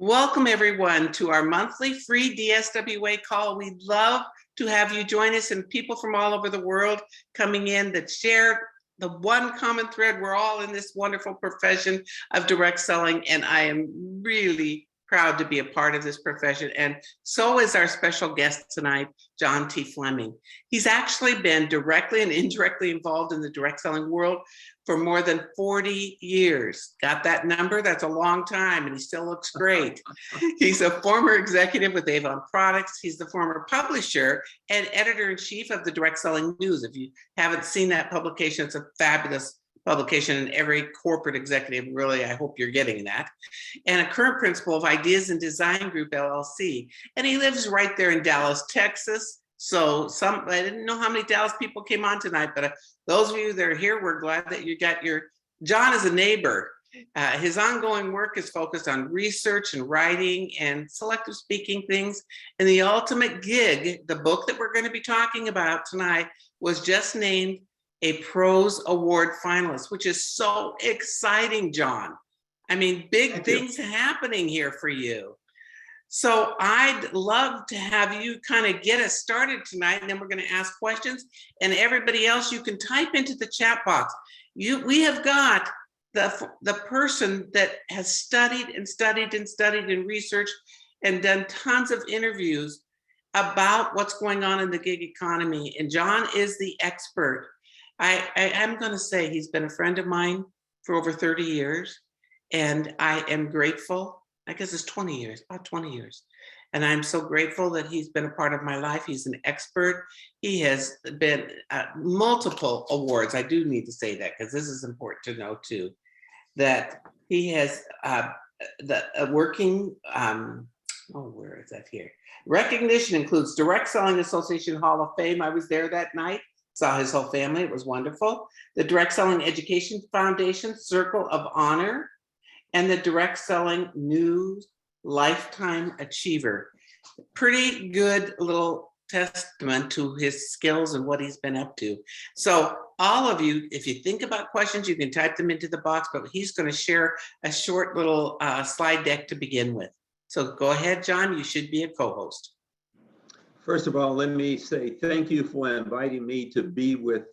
Welcome everyone to our monthly free DSWA call. We'd love to have you join us and people from all over the world coming in that share the one common thread. We're all in this wonderful profession of direct selling, and I am really proud to be a part of this profession. And so is our special guest tonight, John T. Fleming. He's actually been directly and indirectly involved in the direct selling world for more than 40 years. Got that number? That's a long time, and he still looks great. He's a former executive with Avon Products. He's the former publisher and editor-in-chief of the Direct Selling News. If you haven't seen that publication, it's a fabulous publication, and every corporate executive, really, I hope you're getting that. And a current principal of Ideas and Design Group, LLC. And he lives right there in Dallas, Texas. So I didn't know how many Dallas people came on tonight, but those of you that are here, we're glad that you got John is a neighbor. His ongoing work is focused on research and writing and selective speaking things. And The Ultimate Gig, the book that we're going to be talking about tonight, was just named a Prose Award finalist, which is so exciting, John. I mean, big things happening here for you. So I'd love to have you kind of get us started tonight, and then we're going to ask questions. And everybody else, you can type into the chat box. We have got the person that has studied and studied and studied and researched and done tons of interviews about what's going on in the gig economy. And John is the expert. I'm going to say he's been a friend of mine for over 30 years, and I am grateful. I guess it's 20 years, about 20 years. And I'm so grateful that he's been a part of my life. He's an expert. He has been multiple awards. I do need to say that because this is important to know too, that he has where is that here? Recognition includes Direct Selling Association Hall of Fame. I was there that night. Saw his whole family. It was wonderful. The Direct Selling Education Foundation Circle of Honor, and the Direct Selling News Lifetime Achiever. Pretty good little testament to his skills and what he's been up to. So all of you, if you think about questions, you can type them into the box, but he's going to share a short little slide deck to begin with. So go ahead, John, you should be a co-host. First of all, let me say thank you for inviting me to be with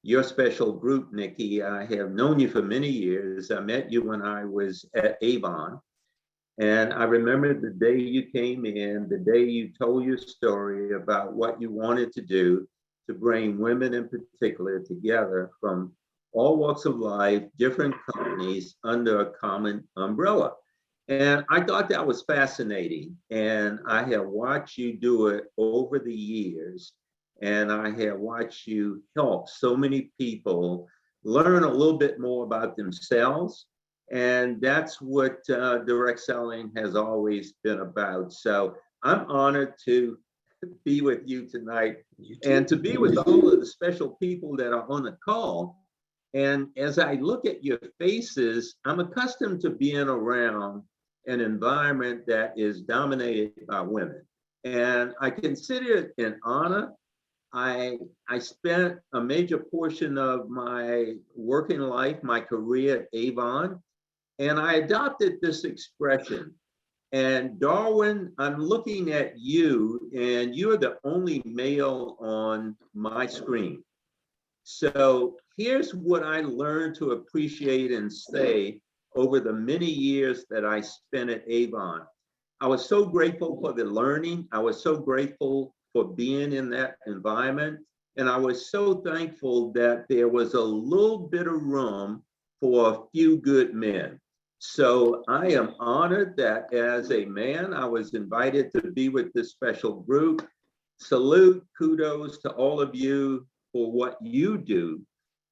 your special group, Nikki. I have known you for many years. I met you when I was at Avon. And I remember the day you came in, the day you told your story about what you wanted to do to bring women in particular together from all walks of life, different companies under a common umbrella. And I thought that was fascinating. And I have watched you do it over the years. And I have watched you help so many people learn a little bit more about themselves. And that's what direct selling has always been about. So I'm honored to be with you tonight and to be with all of the special people that are on the call. And as I look at your faces, I'm accustomed to being around an environment that is dominated by women. And I consider it an honor. I spent a major portion of my working life, my career at Avon, and I adopted this expression. And Darwin, I'm looking at you, and you're the only male on my screen. So here's what I learned to appreciate and say over the many years that I spent at Avon. I was so grateful for the learning. I was so grateful for being in that environment. And I was so thankful that there was a little bit of room for a few good men. So I am honored that as a man, I was invited to be with this special group. Salute, kudos to all of you for what you do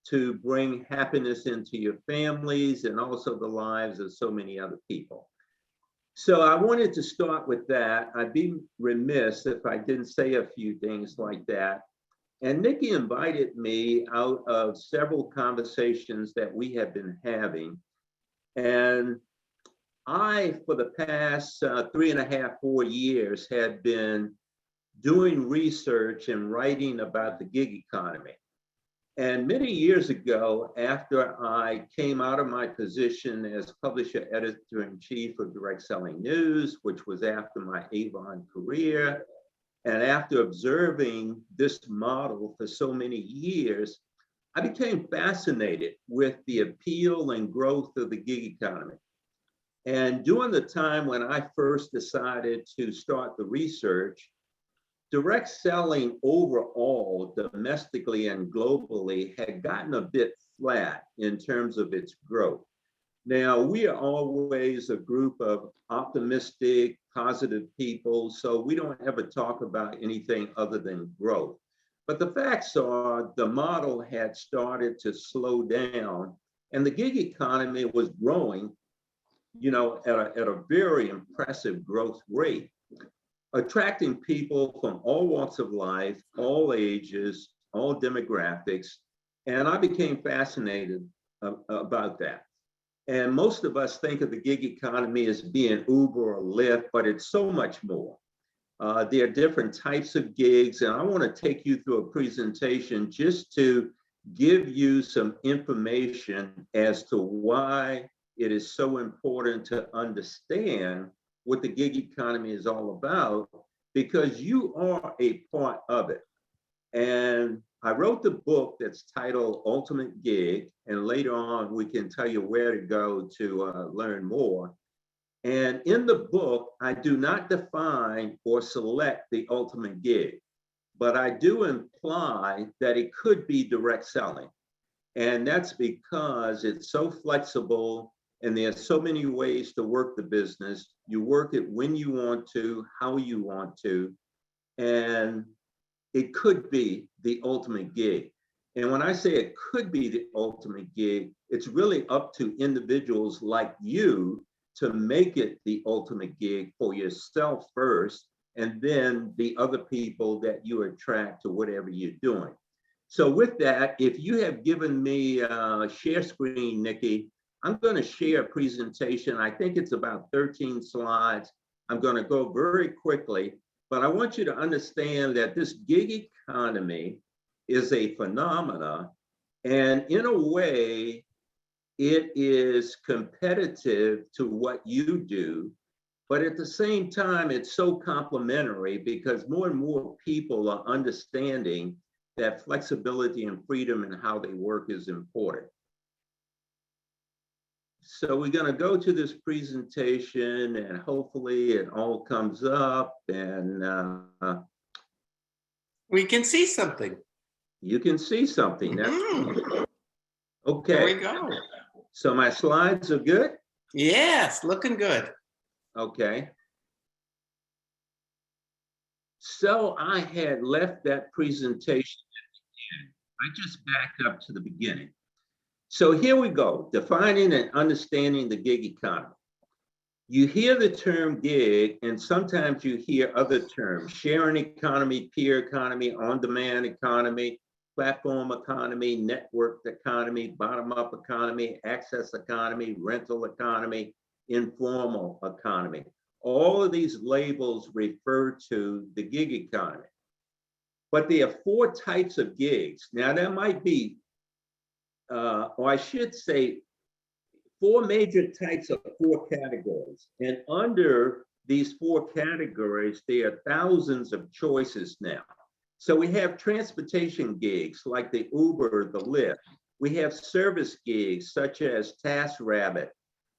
to bring happiness into your families and also the lives of so many other people. So I wanted to start with that. I'd be remiss if I didn't say a few things like that. And Nikki invited me out of several conversations that we have been having. And I, for the past 3.5, 4 years, had been doing research and writing about the gig economy. And many years ago, after I came out of my position as publisher editor-in-chief of Direct Selling News, which was after my Avon career, and after observing this model for so many years, I became fascinated with the appeal and growth of the gig economy. And during the time when I first decided to start the research, direct selling overall, domestically and globally, had gotten a bit flat in terms of its growth. Now, we are always a group of optimistic, positive people, so we don't ever talk about anything other than growth. But the facts are the model had started to slow down, and the gig economy was growing, at a very impressive growth rate, attracting people from all walks of life, all ages, all demographics. And I became fascinated about that. And most of us think of the gig economy as being Uber or Lyft, but it's so much more. There are different types of gigs, and I want to take you through a presentation just to give you some information as to why it is so important to understand what the gig economy is all about, because you are a part of it. And I wrote the book that's titled Ultimate Gig, and later on we can tell you where to go to learn more. And in the book, I do not define or select the ultimate gig, but I do imply that it could be direct selling. And that's because it's so flexible and there's so many ways to work the business. You work it when you want to, how you want to, and it could be the ultimate gig. And when I say it could be the ultimate gig, it's really up to individuals like you to make it the ultimate gig for yourself first, and then the other people that you attract to whatever you're doing. So with that, if you have given me a share screen, Nikki, I'm going to share a presentation. I think it's about 13 slides. I'm going to go very quickly, but I want you to understand that this gig economy is a phenomena, and in a way, it is competitive to what you do, but at the same time, it's so complementary because more and more people are understanding that flexibility and freedom in how they work is important. So we're going to go to this presentation and hopefully it all comes up and we can see something. You can see something. Mm-hmm. Okay. There we go. So my slides are good? Yes, looking good. Okay. So I had left that presentation at the end. I just backed up to the beginning. So here we go, defining and understanding the gig economy. You hear the term gig, and sometimes you hear other terms, sharing economy, peer economy, on-demand economy, platform economy, networked economy, bottom-up economy, access economy, rental economy, informal economy. All of these labels refer to the gig economy. But there are 4 types of gigs. Now, there might be, or I should say, 4 major types of 4 categories. And under these 4 categories, there are thousands of choices now. So we have transportation gigs like the Uber, the Lyft. We have service gigs such as TaskRabbit,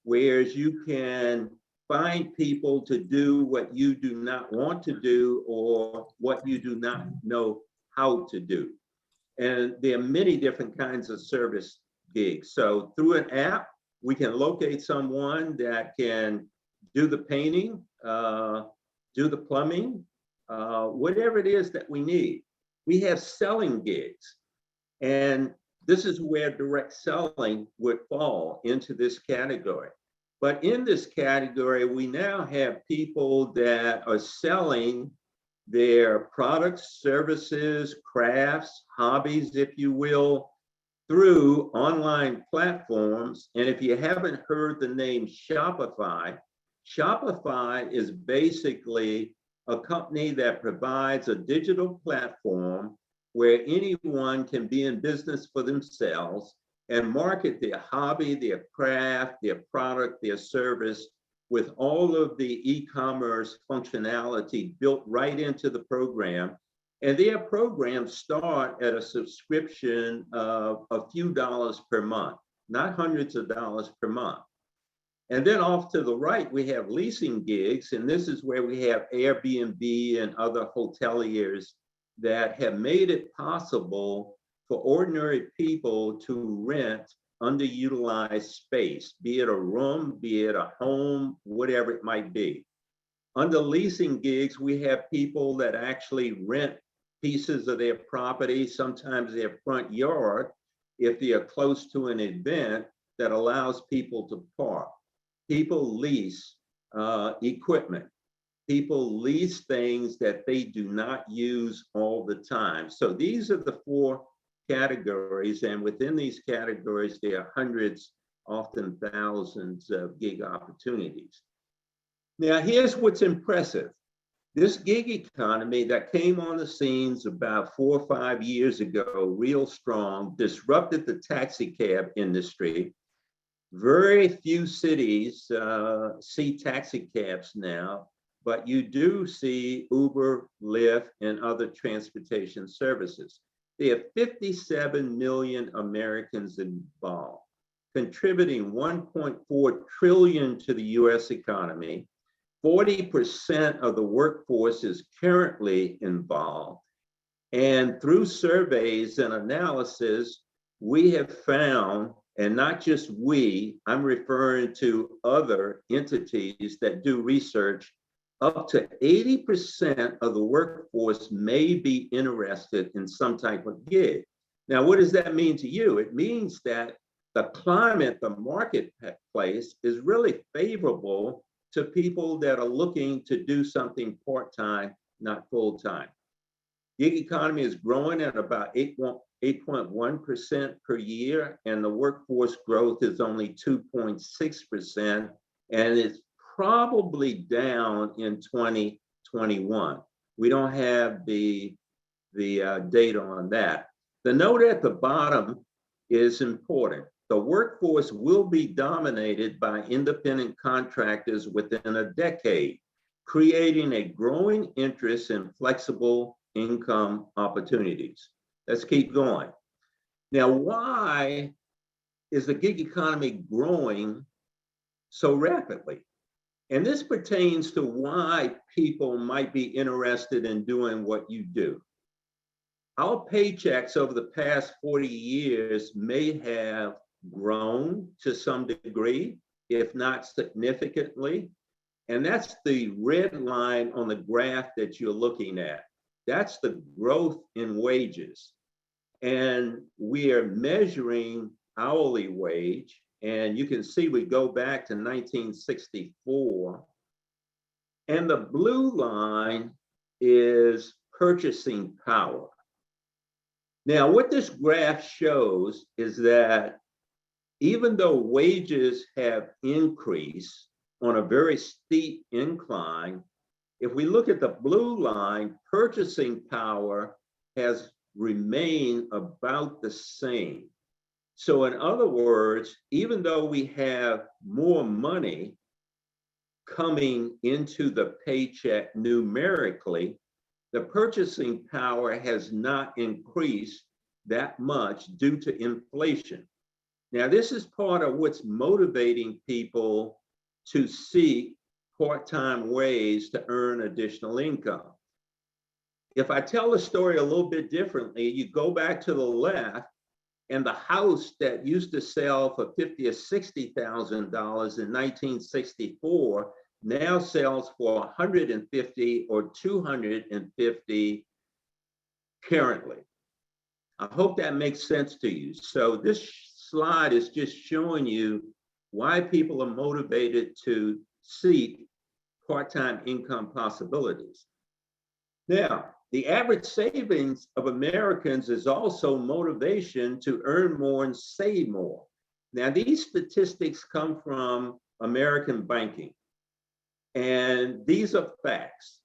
where you can find people to do what you do not want to do or what you do not know how to do. And there are many different kinds of service gigs. So through an app, we can locate someone that can do the painting, do the plumbing, whatever it is that we need. We have selling gigs. And this is where direct selling would fall into this category. But in this category, we now have people that are selling their products, services, crafts, hobbies, if you will, through online platforms. And if you haven't heard the name Shopify, Shopify is basically a company that provides a digital platform where anyone can be in business for themselves and market their hobby, their craft, their product, their service with all of the e-commerce functionality built right into the program. And their programs start at a subscription of a few dollars per month, not hundreds of dollars per month. And then off to the right, we have leasing gigs. And this is where we have Airbnb and other hoteliers that have made it possible for ordinary people to rent underutilized space, be it a room, be it a home, whatever it might be. Under leasing gigs, we have people that actually rent pieces of their property, sometimes their front yard, if they are close to an event that allows people to park. People lease equipment. People lease things that they do not use all the time. So these are the four categories, and within these categories, there are hundreds, often thousands of gig opportunities. Now, here's what's impressive. This gig economy that came on the scenes about 4 or 5 years ago, real strong, disrupted the taxi cab industry. Very few cities see taxi cabs now, but you do see Uber, Lyft, and other transportation services. There are 57 million Americans involved, contributing 1.4 trillion to the US economy. 40% of the workforce is currently involved. And through surveys and analysis, we have found, and not just we, I'm referring to other entities that do research, up to 80% of the workforce may be interested in some type of gig. Now, what does that mean to you? It means that the climate, the marketplace is really favorable to people that are looking to do something part-time, not full-time. Gig economy is growing at about 8.1% per year, and the workforce growth is only 2.6%, and it's probably down in 2021. We don't have the data on that. The note at the bottom is important. The workforce will be dominated by independent contractors within a decade, creating a growing interest in flexible income opportunities. Let's keep going. Now, why is the gig economy growing so rapidly? And this pertains to why people might be interested in doing what you do. Our paychecks over the past 40 years may have grown to some degree, if not significantly. And that's the red line on the graph that you're looking at. That's the growth in wages. And we are measuring hourly wage. And you can see we go back to 1964. And the blue line is purchasing power. Now, what this graph shows is that even though wages have increased on a very steep incline, if we look at the blue line, purchasing power has remained about the same. So in other words, even though we have more money coming into the paycheck numerically, the purchasing power has not increased that much due to inflation. Now, this is part of what's motivating people to seek part-time ways to earn additional income. If I tell the story a little bit differently, you go back to the left, and the house that used to sell for $50,000 or $60,000 in 1964 now sells for $150,000 or $250,000 currently. I hope that makes sense to you. So this slide is just showing you why people are motivated to seek part-time income possibilities. Now, the average savings of Americans is also motivation to earn more and save more. Now, these statistics come from American banking, and these are facts.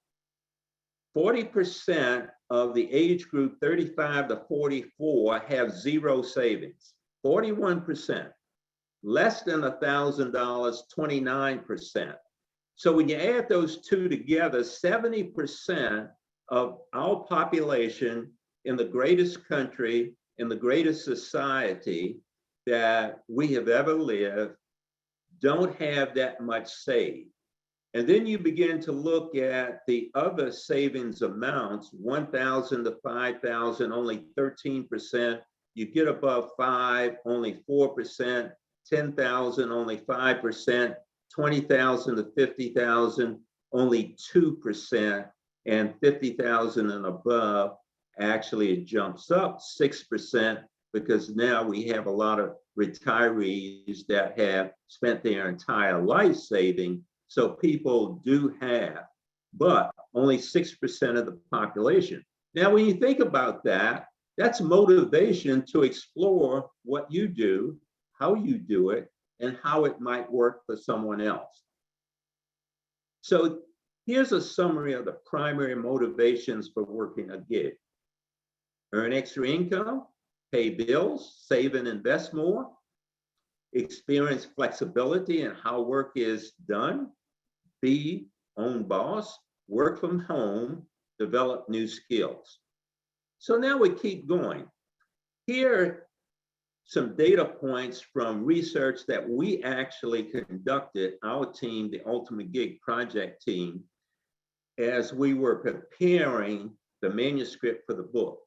40% of the age group 35 to 44 have zero savings. 41%. Less than $1,000, 29%. So when you add those two together, 70% of our population in the greatest country, in the greatest society that we have ever lived, don't have that much saved. And then you begin to look at the other savings amounts, 1,000 to 5,000, only 13%. You get above 5, only 4%, 10,000, only 5%, 20,000 to 50,000, only 2%, and 50,000 and above, actually it jumps up 6% because now we have a lot of retirees that have spent their entire life saving. So people do have, but only 6% of the population. Now, when you think about that, that's motivation to explore what you do, how you do it, and how it might work for someone else. So here's a summary of the primary motivations for working a gig. Earn extra income, pay bills, save and invest more, experience flexibility in how work is done, be own boss, work from home, develop new skills. So now we keep going. Here are some data points from research that we actually conducted, our team, the Ultimate Gig Project team, as we were preparing the manuscript for the book.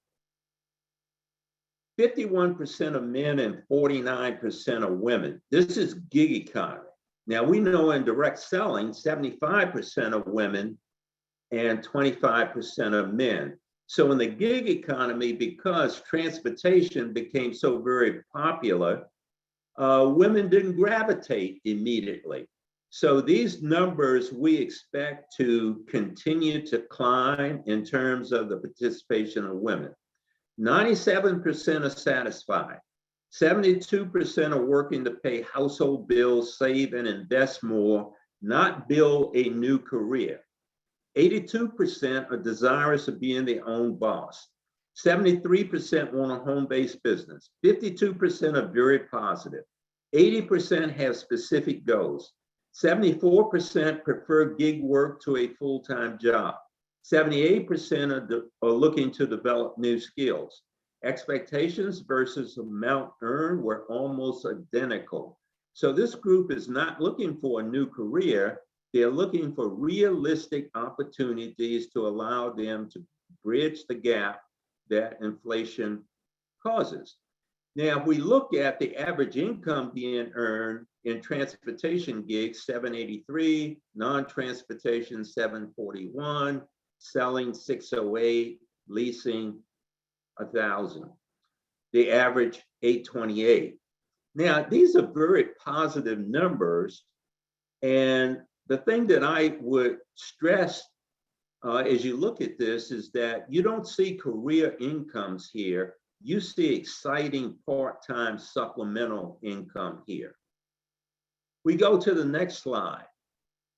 51% of men and 49% of women. This is gig economy. Now we know in direct selling, 75% of women and 25% of men. So in the gig economy, because transportation became so very popular, women didn't gravitate immediately. So these numbers we expect to continue to climb in terms of the participation of women. 97% are satisfied. 72% are working to pay household bills, save and invest more, not build a new career. 82% are desirous of being their own boss. 73% want a home-based business. 52% are very positive. 80% have specific goals. 74% prefer gig work to a full-time job. 78% are looking to develop new skills. Expectations versus amount earned were almost identical. So this group is not looking for a new career. They're looking for realistic opportunities to allow them to bridge the gap that inflation causes. Now, if we look at the average income being earned in transportation gigs, 783, non-transportation 741, selling 608, leasing 1,000. The average 828. Now, these are very positive numbers, and the thing that I would stress as you look at this is that you don't see career incomes here. You see exciting part-time supplemental income here. We go to the next slide.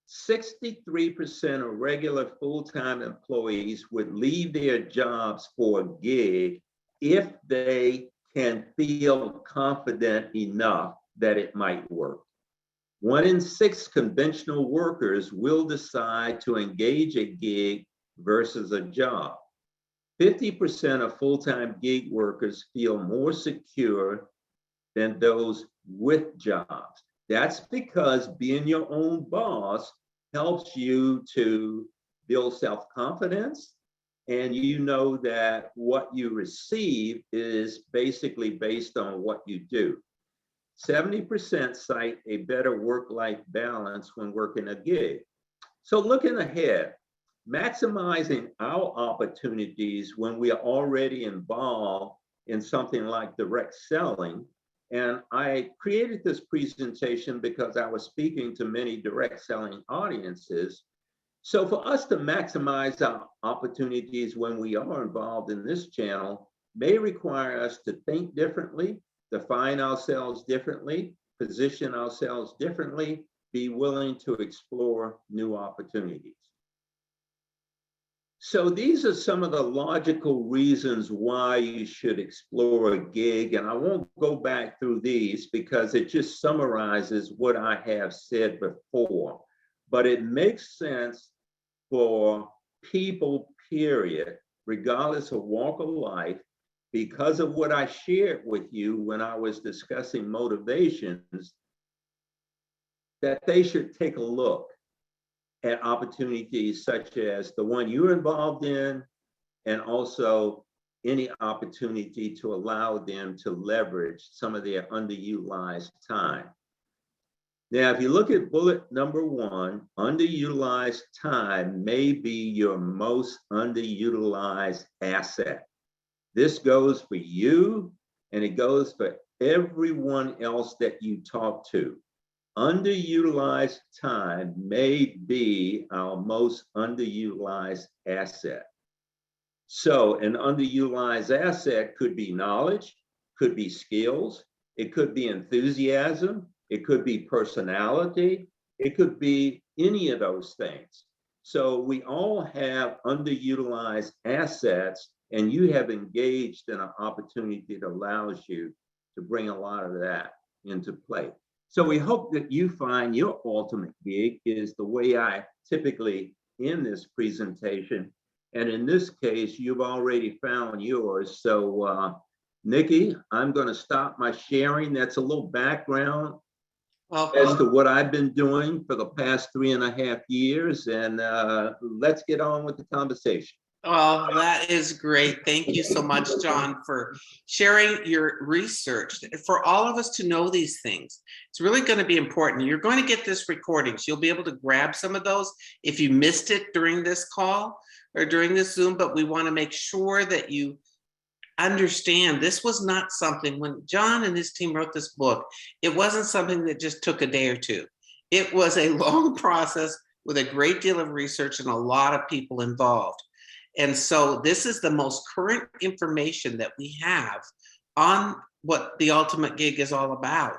63% of regular full-time employees would leave their jobs for a gig if they can feel confident enough that it might work. 1 in 6 conventional workers will decide to engage a gig versus a job. 50% of full-time gig workers feel more secure than those with jobs. That's because being your own boss helps you to build self-confidence, and you know that what you receive is basically based on what you do. 70% cite a better work-life balance when working a gig. So looking ahead, maximizing our opportunities when we are already involved in something like direct selling. And I created this presentation because I was speaking to many direct selling audiences. So for us to maximize our opportunities when we are involved in this channel may require us to think differently, define ourselves differently, position ourselves differently, be willing to explore new opportunities. So these are some of the logical reasons why you should explore a gig. And I won't go back through these because it just summarizes what I have said before. But it makes sense for people, period, regardless of walk of life, because of what I shared with you when I was discussing motivations, that they should take a look at opportunities such as the one you're involved in, and also any opportunity to allow them to leverage some of their underutilized time. Now, if you look at bullet number 1, underutilized time may be your most underutilized asset. This goes for you, and it goes for everyone else that you talk to. Underutilized time may be our most underutilized asset. So an underutilized asset could be knowledge, could be skills, it could be enthusiasm, it could be personality, it could be any of those things. So we all have underutilized assets, and you have engaged in an opportunity that allows you to bring a lot of that into play. So we hope that you find your ultimate gig is the way I typically end this presentation. And in this case, you've already found yours. So Nikki, I'm going to stop my sharing. That's a little background as to what I've been doing for the past 3.5 years. And let's get on with the conversation. Oh, that is great. Thank you so much, John, for sharing your research. For all of us to know these things, it's really going to be important. You're going to get this recording, so you'll be able to grab some of those if you missed it during this call or during this Zoom, but we want to make sure that you understand this was not something, when John and his team wrote this book, it wasn't something that just took a day or two. It was a long process with a great deal of research and a lot of people involved. And so this is the most current information that we have on what the ultimate gig is all about.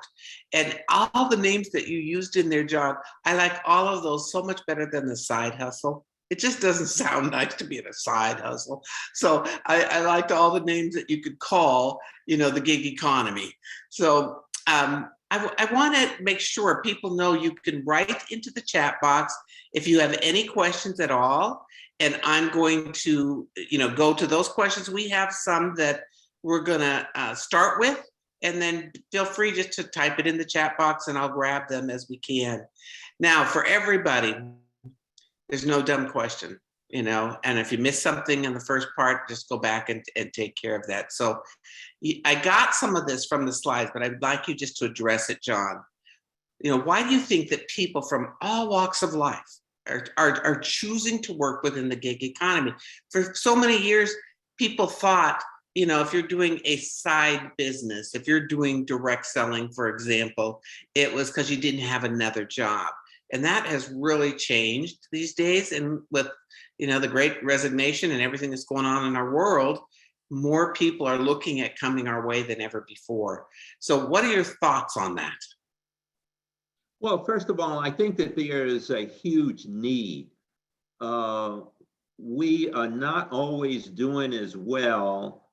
And all the names that you used in there, John, I like all of those so much better than the side hustle. It just doesn't sound nice to be in a side hustle. So I liked all the names that you could call, you know, the gig economy. So I want to make sure people know you can write into the chat box if you have any questions at all. And I'm going to, you know, go to those questions. We have some that we're going to start with, and then feel free just to type it in the chat box and I'll grab them as we can. Now, for everybody, there's no dumb question, you know, and if you miss something in the first part, just go back and take care of that. So I got some of this from the slides, but I'd like you just to address it, John. You know, why do you think that people from all walks of life are choosing to work within the gig economy? For so many years, people thought, you know, if you're doing a side business, if you're doing direct selling, for example, it was because you didn't have another job. And that has really changed these days. And with, you know, the great resignation and everything that's going on in our world, more people are looking at coming our way than ever before. So what are your thoughts on that? Well, first of all, I think that there is a huge need. We are not always doing as well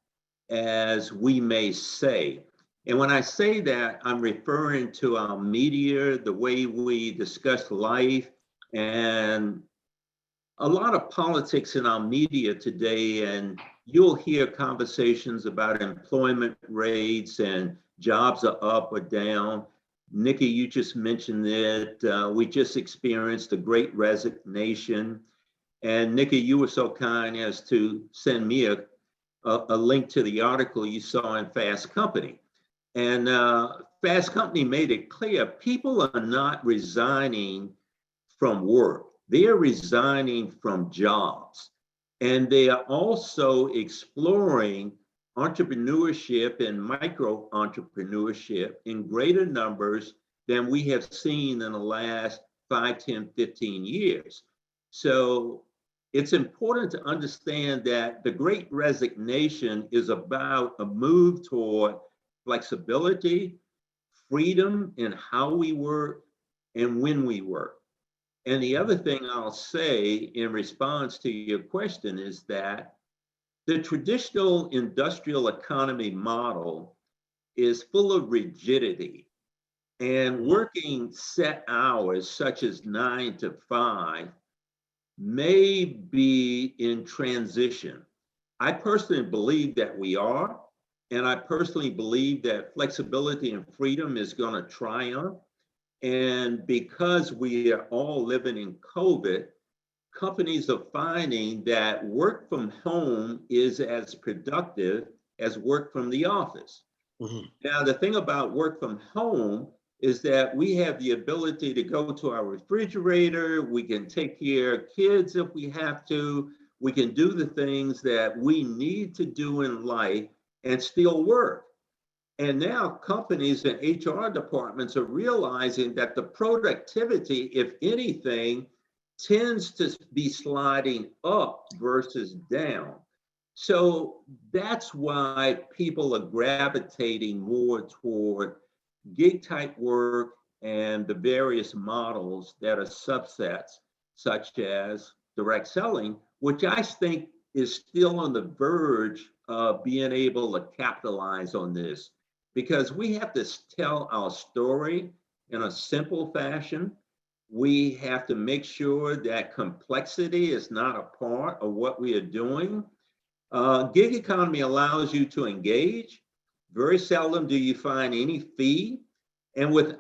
as we may say. And when I say that, I'm referring to our media, the way we discuss life, and a lot of politics in our media today. And you'll hear conversations about employment rates and jobs are up or down. Nikki, you just mentioned that we just experienced a great resignation. And Nikki, you were so kind as to send me a link to the article you saw in Fast Company. And Fast Company made it clear people are not resigning from work. They are resigning from jobs. And they are also exploring entrepreneurship and micro entrepreneurship in greater numbers than we have seen in the last 5, 10, 15 years. So it's important to understand that the Great Resignation is about a move toward flexibility, freedom in how we work and when we work. And the other thing I'll say in response to your question is that the traditional industrial economy model is full of rigidity, and working set hours such as 9 to 5 may be in transition. I personally believe that we are, and I personally believe that flexibility and freedom is going to triumph. And because we are all living in COVID, companies are finding that work from home is as productive as work from the office. Mm-hmm. Now, the thing about work from home is that we have the ability to go to our refrigerator, we can take care of kids if we have to, we can do the things that we need to do in life and still work. And now companies and HR departments are realizing that the productivity, if anything, tends to be sliding up versus down. So that's why people are gravitating more toward gig type work and the various models that are subsets, such as direct selling, which I think is still on the verge of being able to capitalize on this, because we have to tell our story in a simple fashion. We have to make sure that complexity is not a part of what we are doing. Gig economy allows you to engage. Very seldom do you find any fee. And within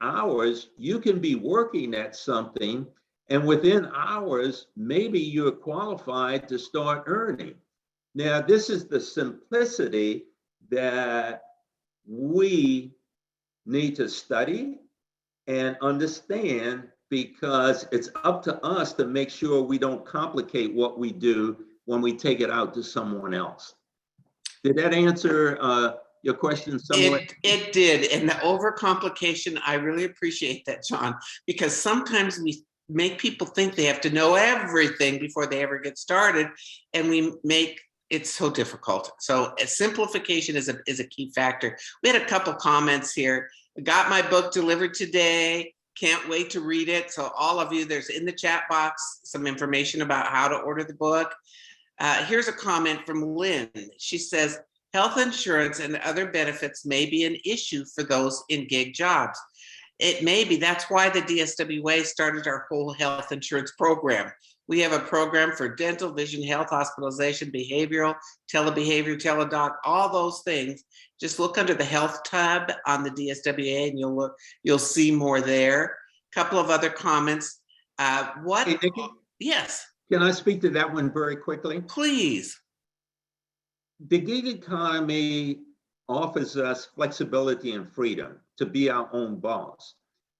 hours, you can be working at something, and within hours, maybe you're qualified to start earning. Now, this is the simplicity that we need to study and understand, because it's up to us to make sure we don't complicate what we do when we take it out to someone else. Did that answer your question somewhat? It did. And the overcomplication, I really appreciate that, John, because sometimes we make people think they have to know everything before they ever get started, and we make it so difficult. So simplification is a key factor. We had a couple comments here. I got my book delivered today. Can't wait to read it. So all of you, there's in the chat box some information about how to order the book. Here's a comment from Lynn. She says, health insurance and other benefits may be an issue for those in gig jobs. It may be. That's why the DSWA started our whole health insurance program. We have a program for dental, vision, health, hospitalization, behavioral, telebehavior, teledoc, all those things. Just look under the health tab on the DSWA and you'll see more there. A couple of other comments. Hey, Nikki? Yes. Can I speak to that one very quickly? Please. The gig economy offers us flexibility and freedom to be our own boss.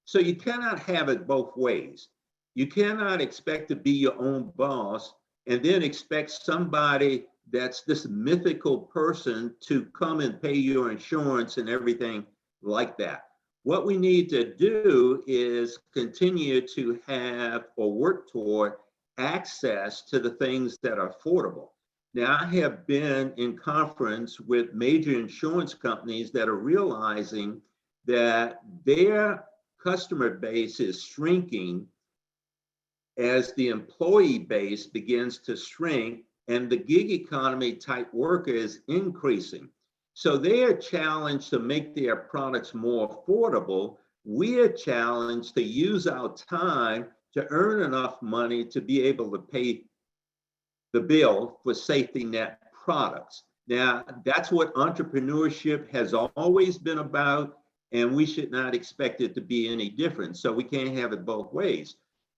So you cannot have it both ways. You cannot expect to be your own boss and then expect somebody that's this mythical person to come and pay your insurance and everything like that. What we need to do is continue to have or work toward access to the things that are affordable. Now, I have been in conference with major insurance companies that are realizing that their customer base is shrinking as the employee base begins to shrink and the gig economy type worker is increasing. So they are challenged to make their products more affordable. We are challenged to use our time to earn enough money to be able to pay the bill for safety net products. Now, that's what entrepreneurship has always been about, and we should not expect it to be any different. So we can't have it both ways.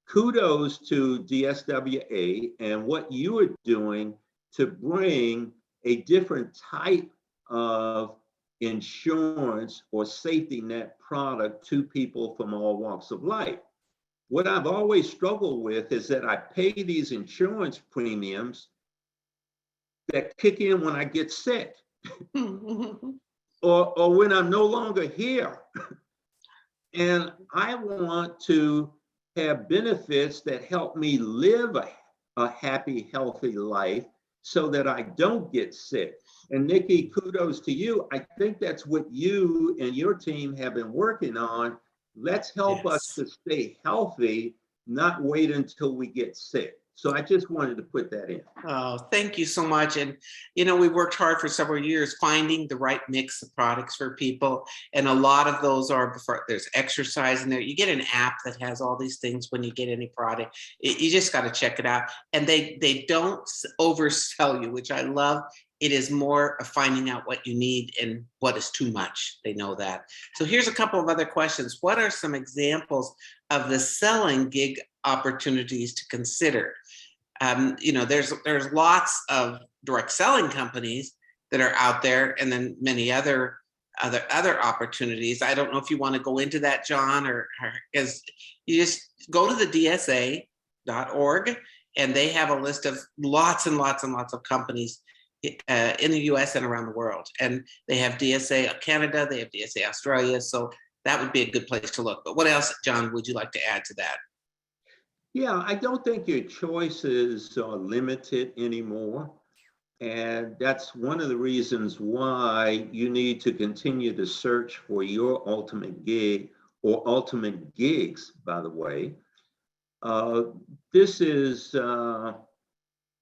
Kudos to DSWA and what you are doing to bring a different type of insurance or safety net product to people from all walks of life. What I've always struggled with is that I pay these insurance premiums that kick in when I get sick or when I'm no longer here. And I want to have benefits that help me live a happy, healthy life so that I don't get sick. And Nikki, kudos to you. I think that's what you and your team have been working on, Let's help us Yes. to stay healthy, not wait until we get sick. So I just wanted to put that in. Oh, thank you so much. And, we worked hard for several years finding the right mix of products for people. And a lot of those are, before there's exercise in there. You get an app that has all these things when you get any product. You just got to check it out. And they don't oversell you, which I love. It is more of finding out what you need and what is too much. They know that. So here's a couple of other questions. What are some examples of the selling gig opportunities to consider? There's lots of direct selling companies that are out there, and then many other opportunities. I don't know if you want to go into that, John, or is you just go to the DSA.org, and they have a list of lots and lots and lots of companies in the US and around the world. And they have DSA Canada, they have DSA Australia. So that would be a good place to look. But what else, John, would you like to add to that? Yeah, I don't think your choices are limited anymore. And that's one of the reasons why you need to continue to search for your ultimate gig or ultimate gigs, by the way. This is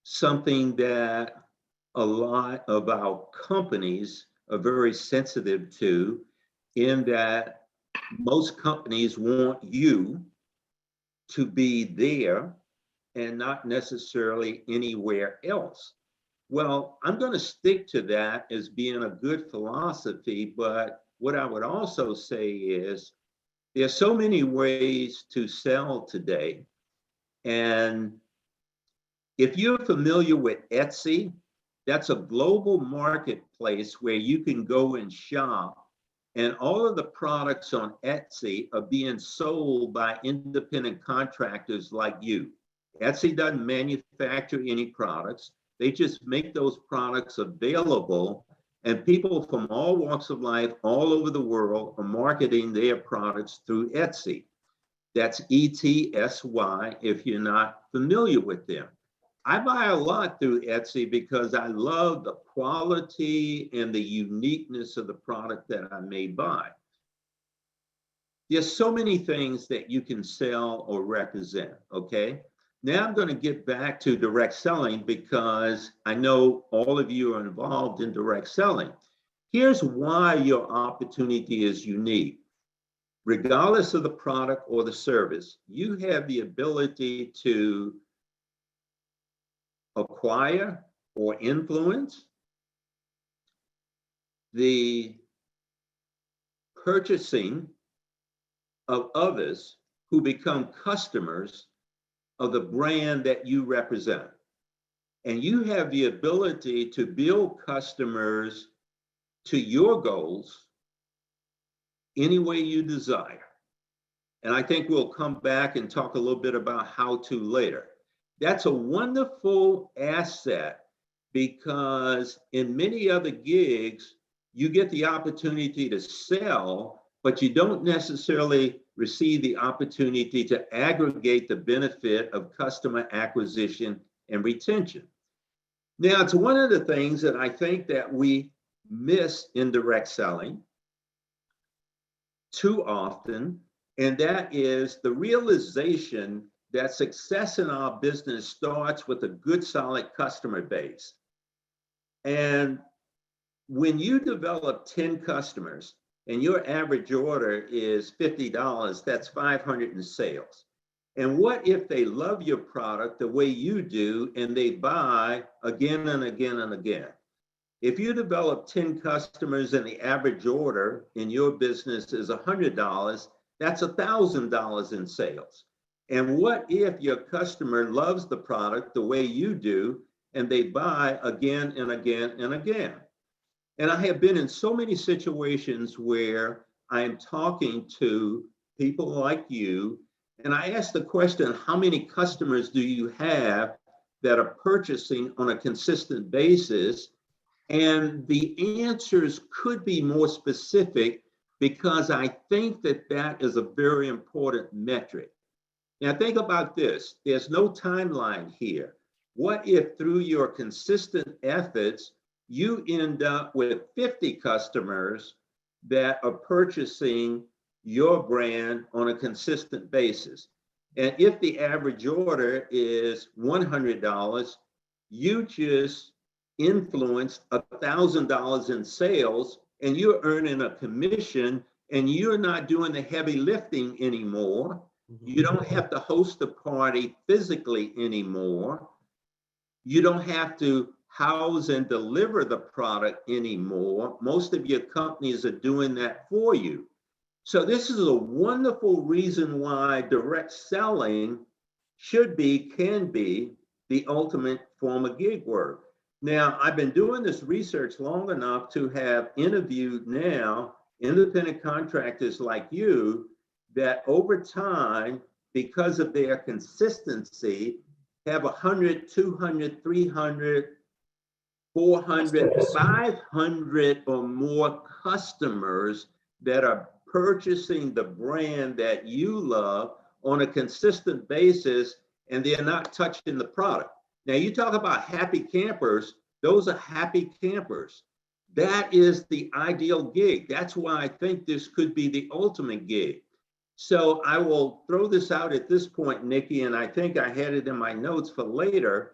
something that a lot of our companies are very sensitive to, in that most companies want you to be there and not necessarily anywhere else. Well, I'm going to stick to that as being a good philosophy, but what I would also say is there's so many ways to sell today. And if you're familiar with Etsy, that's a global marketplace where you can go and shop, and all of the products on Etsy are being sold by independent contractors like you. Etsy doesn't manufacture any products. They just make those products available, and people from all walks of life all over the world are marketing their products through Etsy. That's ETSY if you're not familiar with them. I buy a lot through Etsy because I love the quality and the uniqueness of the product that I may buy. There's so many things that you can sell or represent, okay? Now I'm going to get back to direct selling because I know all of you are involved in direct selling. Here's why your opportunity is unique. Regardless of the product or the service, you have the ability to acquire or influence the purchasing of others who become customers of the brand that you represent. And you have the ability to build customers to your goals any way you desire. And I think we'll come back and talk a little bit about how to later. That's a wonderful asset because in many other gigs, you get the opportunity to sell, but you don't necessarily receive the opportunity to aggregate the benefit of customer acquisition and retention. Now, it's one of the things that I think that we miss in direct selling too often, and that is the realization that success in our business starts with a good, solid customer base. And when you develop 10 customers and your average order is $50, that's 500 in sales. And what if they love your product the way you do and they buy again and again and again? If you develop 10 customers and the average order in your business is $100, that's $1,000 in sales. And what if your customer loves the product the way you do and they buy again and again and again? And I have been in so many situations where I am talking to people like you, and I ask the question, how many customers do you have that are purchasing on a consistent basis? And the answers could be more specific because I think that that is a very important metric. Now think about this, there's no timeline here. What if through your consistent efforts, you end up with 50 customers that are purchasing your brand on a consistent basis. And if the average order is $100, you just influenced $1,000 in sales, and you're earning a commission, and you're not doing the heavy lifting anymore. You don't have to host a party physically anymore. You don't have to house and deliver the product anymore. Most of your companies are doing that for you. So this is a wonderful reason why direct selling should be, can be, the ultimate form of gig work. Now, I've been doing this research long enough to have interviewed now independent contractors like you that over time, because of their consistency, have 100, 200, 300, 400, 500 or more customers that are purchasing the brand that you love on a consistent basis, and they're not touching the product. Now, you talk about happy campers, those are happy campers. That is the ideal gig. That's why I think this could be the ultimate gig. So I will throw this out at this point, Nikki, and I think I had it in my notes for later,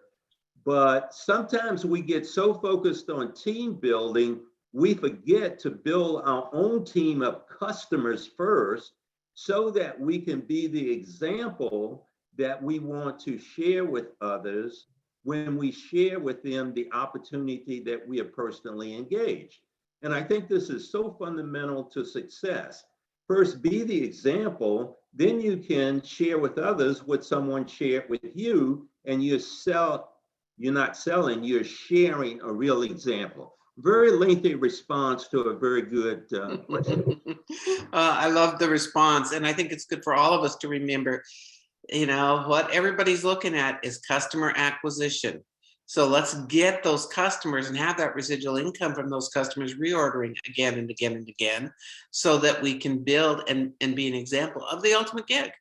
but sometimes we get so focused on team building, we forget to build our own team of customers first so that we can be the example that we want to share with others when we share with them the opportunity that we are personally engaged. And I think this is so fundamental to success. First, be the example, then you can share with others what someone shared with you, and you're not selling, you're sharing a real example. Very lengthy response to a very good question. I love the response. And I think it's good for all of us to remember, what everybody's looking at is customer acquisition. So let's get those customers and have that residual income from those customers reordering again and again and again, so that we can build and be an example of the ultimate gig.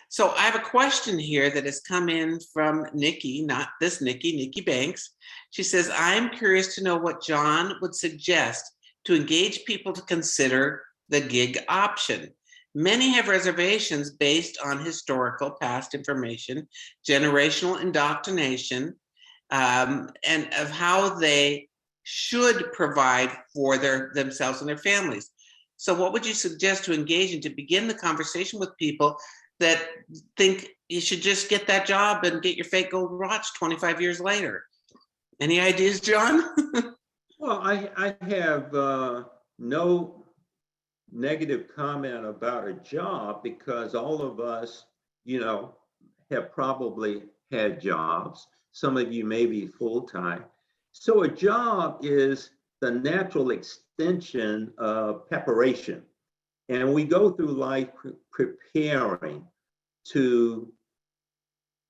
So I have a question here that has come in from Nikki, not this Nikki Banks. She says, I'm curious to know what John would suggest to engage people to consider the gig option. Many have reservations based on historical past information, generational indoctrination, and of how they should provide for themselves and their families. So what would you suggest to engage in to begin the conversation with people that think you should just get that job and get your fake gold watch 25 years later? Any ideas, John? Well, I have no negative comment about a job, because all of us, have probably had jobs. Some of you may be full-time. So a job is the natural extension of preparation. And we go through life preparing to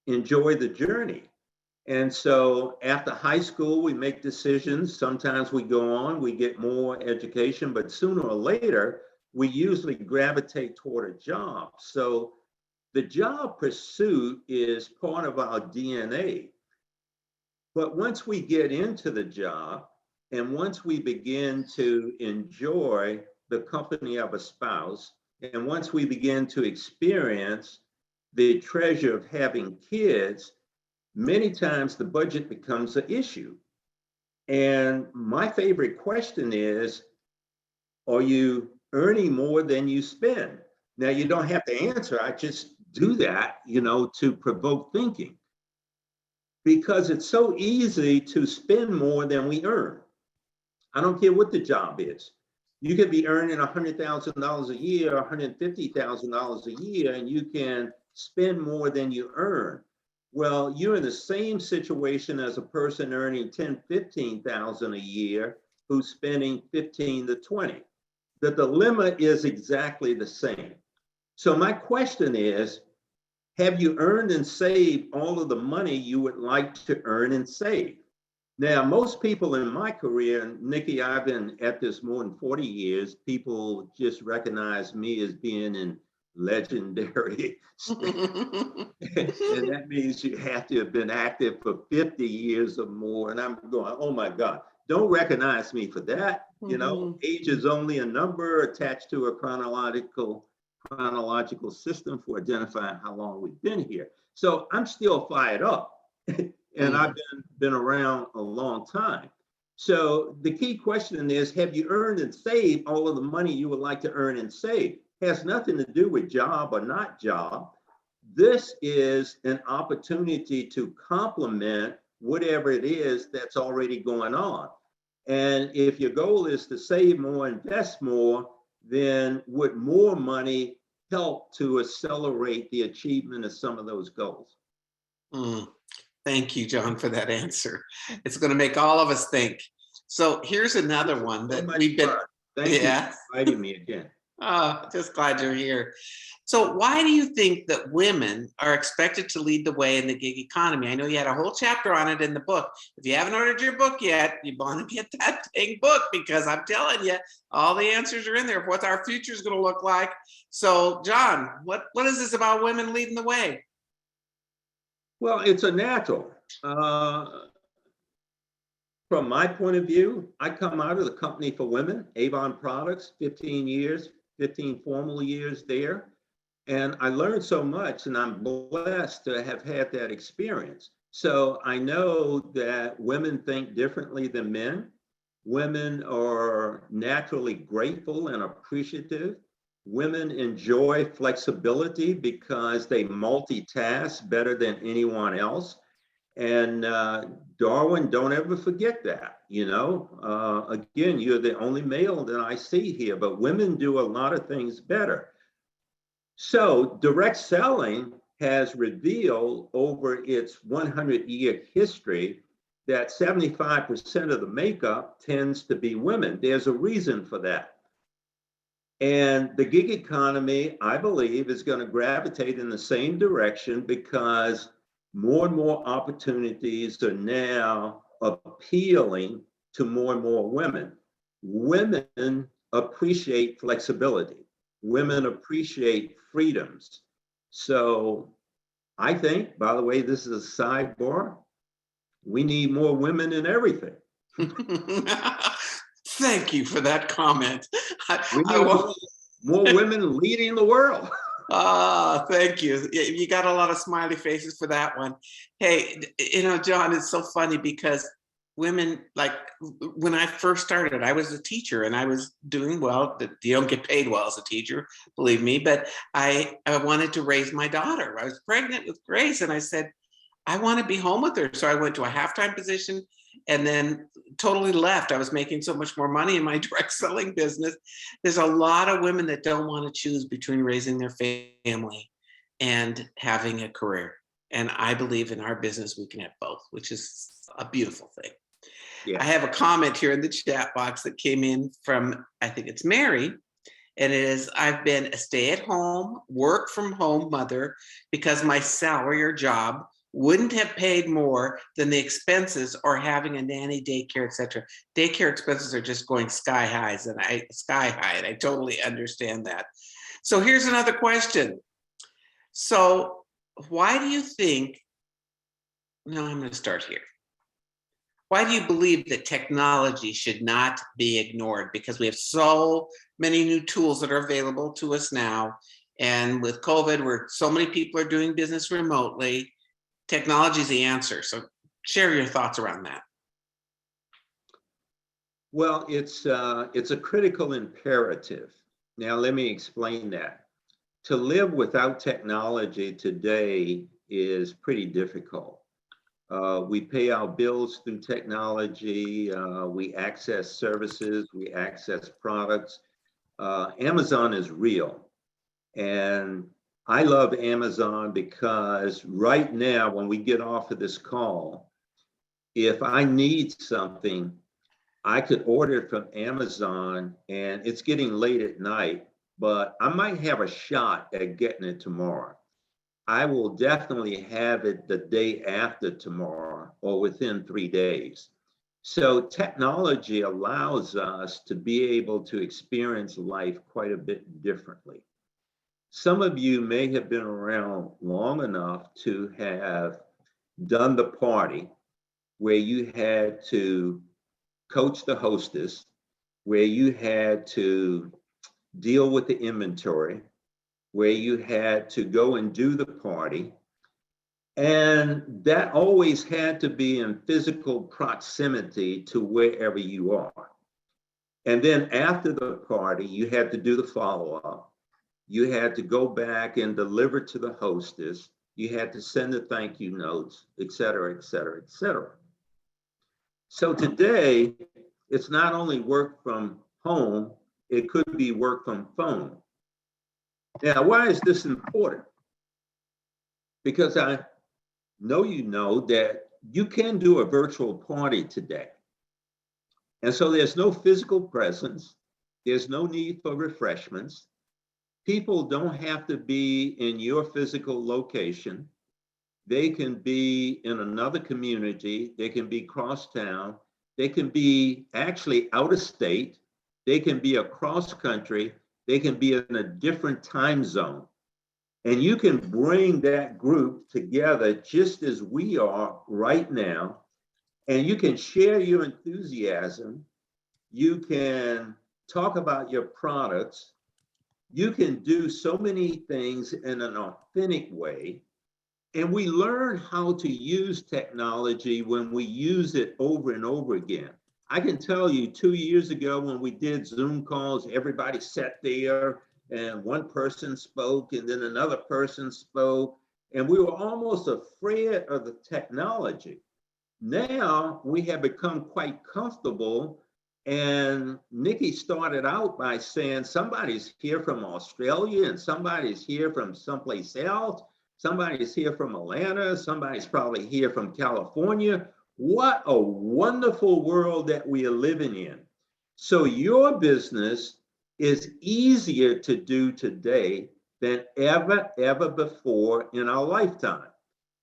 enjoy the journey. And so after high school, we make decisions. Sometimes we go on, we get more education, but sooner or later, we usually gravitate toward a job. So the job pursuit is part of our DNA. But once we get into the job, and once we begin to enjoy the company of a spouse, and once we begin to experience the treasure of having kids, many times the budget becomes an issue. And my favorite question is, are you earning more than you spend? Now, you don't have to answer. I just do that, to provoke thinking. Because it's so easy to spend more than we earn. I don't care what the job is. You could be earning $100,000 a year, $150,000 a year, and you can spend more than you earn. Well, you're in the same situation as a person earning $10,000, $15,000 a year who's spending 15 to 20. The dilemma is exactly the same. So my question is, have you earned and saved all of the money you would like to earn and save? Now, most people in my career, and Nikki, I've been at this more than 40 years, people just recognize me as being in legendary and that means you have to have been active for 50 years or more. And I'm going, oh my God, don't recognize me for that. Age is only a number attached to a chronological chronological system for identifying how long we've been here. So I'm still fired up, and I've been around a long time. So the key question is, have you earned and saved all of the money you would like to earn and save? It has nothing to do with job or not job. This is an opportunity to complement whatever it is that's already going on. And if your goal is to save more, invest more, then would more money help to accelerate the achievement of some of those goals? Thank you, John, for that answer. It's going to make all of us think. So here's another one that we've been, Thank you for inviting me again. Just glad you're here. So why do you think that women are expected to lead the way in the gig economy? I know you had a whole chapter on it in the book. If you haven't ordered your book yet, you want to get that dang book, because I'm telling you, all the answers are in there of what our future is going to look like. So John, what is this about women leading the way? Well, it's a natural. From my point of view, I come out of the company for women, Avon Products, 15 years, 15 formal years there. And I learned so much, and I'm blessed to have had that experience. So I know that women think differently than men. Women are naturally grateful and appreciative. Women enjoy flexibility because they multitask better than anyone else. And Darwin, don't ever forget that, again, you're the only male that I see here, but women do a lot of things better. So direct selling has revealed over its 100-year history that 75% of the makeup tends to be women. There's a reason for that. And the gig economy, I believe, is going to gravitate in the same direction because more and more opportunities are now appealing to more and more women. Women appreciate flexibility. Women appreciate freedoms. So I think, by the way, this is a sidebar, we need more women in everything. Thank you for that comment. We need more women leading the world. Thank you. You got a lot of smiley faces for that one. Hey, John, it's so funny because women, like when I first started, I was a teacher and I was doing well. You don't get paid well as a teacher, believe me, but I wanted to raise my daughter. I was pregnant with Grace and I said, I want to be home with her. So I went to a half-time position and then totally left. I was making so much more money in my direct selling business. There's a lot of women that don't want to choose between raising their family and having a career. And I believe in our business, we can have both, which is a beautiful thing. Yeah. I have a comment here in the chat box that came in from, I think it's Mary. And it is, I've been a stay-at-home, work from home mother because my salary or job wouldn't have paid more than the expenses or having a nanny, daycare, etc. Daycare expenses are just going sky high, and I totally understand that. So here's another question. So why do you think, no, I'm going to start here. Why do you believe that technology should not be ignored? Because we have so many new tools that are available to us now. And with COVID, where so many people are doing business remotely, technology is the answer. So share your thoughts around that. Well, it's a critical imperative. Now, let me explain that. To live without technology today is pretty difficult. We pay our bills through technology. We access services. We access products. Amazon is real. And I love Amazon because right now, when we get off of this call, if I need something, I could order it from Amazon and it's getting late at night, but I might have a shot at getting it tomorrow. I will definitely have it the day after tomorrow or within 3 days. So technology allows us to be able to experience life quite a bit differently. Some of you may have been around long enough to have done the party where you had to coach the hostess, where you had to deal with the inventory, where you had to go and do the party. And that always had to be in physical proximity to wherever you are. And then after the party, you had to do the follow-up. You had to go back and deliver to the hostess. You had to send the thank you notes, et cetera, et cetera, et cetera. So today, it's not only work from home, it could be work from phone. Now, why is this important? Because I know you know that you can do a virtual party today. And so there's no physical presence. There's no need for refreshments. People don't have to be in your physical location. They can be in another community. They can be cross town. They can be actually out of state. They can be across country. They can be in a different time zone. And you can bring that group together just as we are right now. And you can share your enthusiasm. You can talk about your products. You can do so many things in an authentic way. And we learn how to use technology when we use it over and over again. I can tell you 2 years ago when we did Zoom calls, everybody sat there and one person spoke and then another person spoke. And we were almost afraid of the technology. Now we have become quite comfortable. And Nikki started out by saying somebody's here from Australia and somebody's here from someplace else. Somebody's here from Atlanta. Somebody's probably here from California. What a wonderful world that we are living in. So your business is easier to do today than ever before in our lifetime.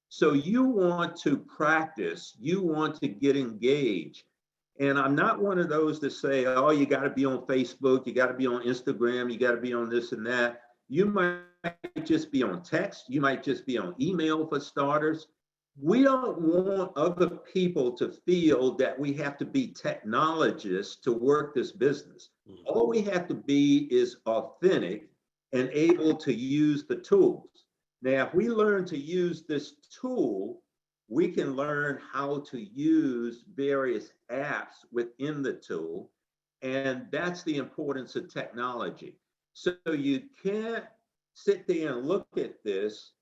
So you want to practice, you want to get engaged. And I'm not one of those that say, oh, you got to be on Facebook, you got to be on Instagram, you got to be on this and that. You might just be on text, you might just be on email for starters. We don't want other people to feel that we have to be technologists to work this business. All we have to be is authentic and able to use the tools. Now, if we learn to use this tool, we can learn how to use various apps within the tool. And that's the importance of technology. So you can't sit there and look at this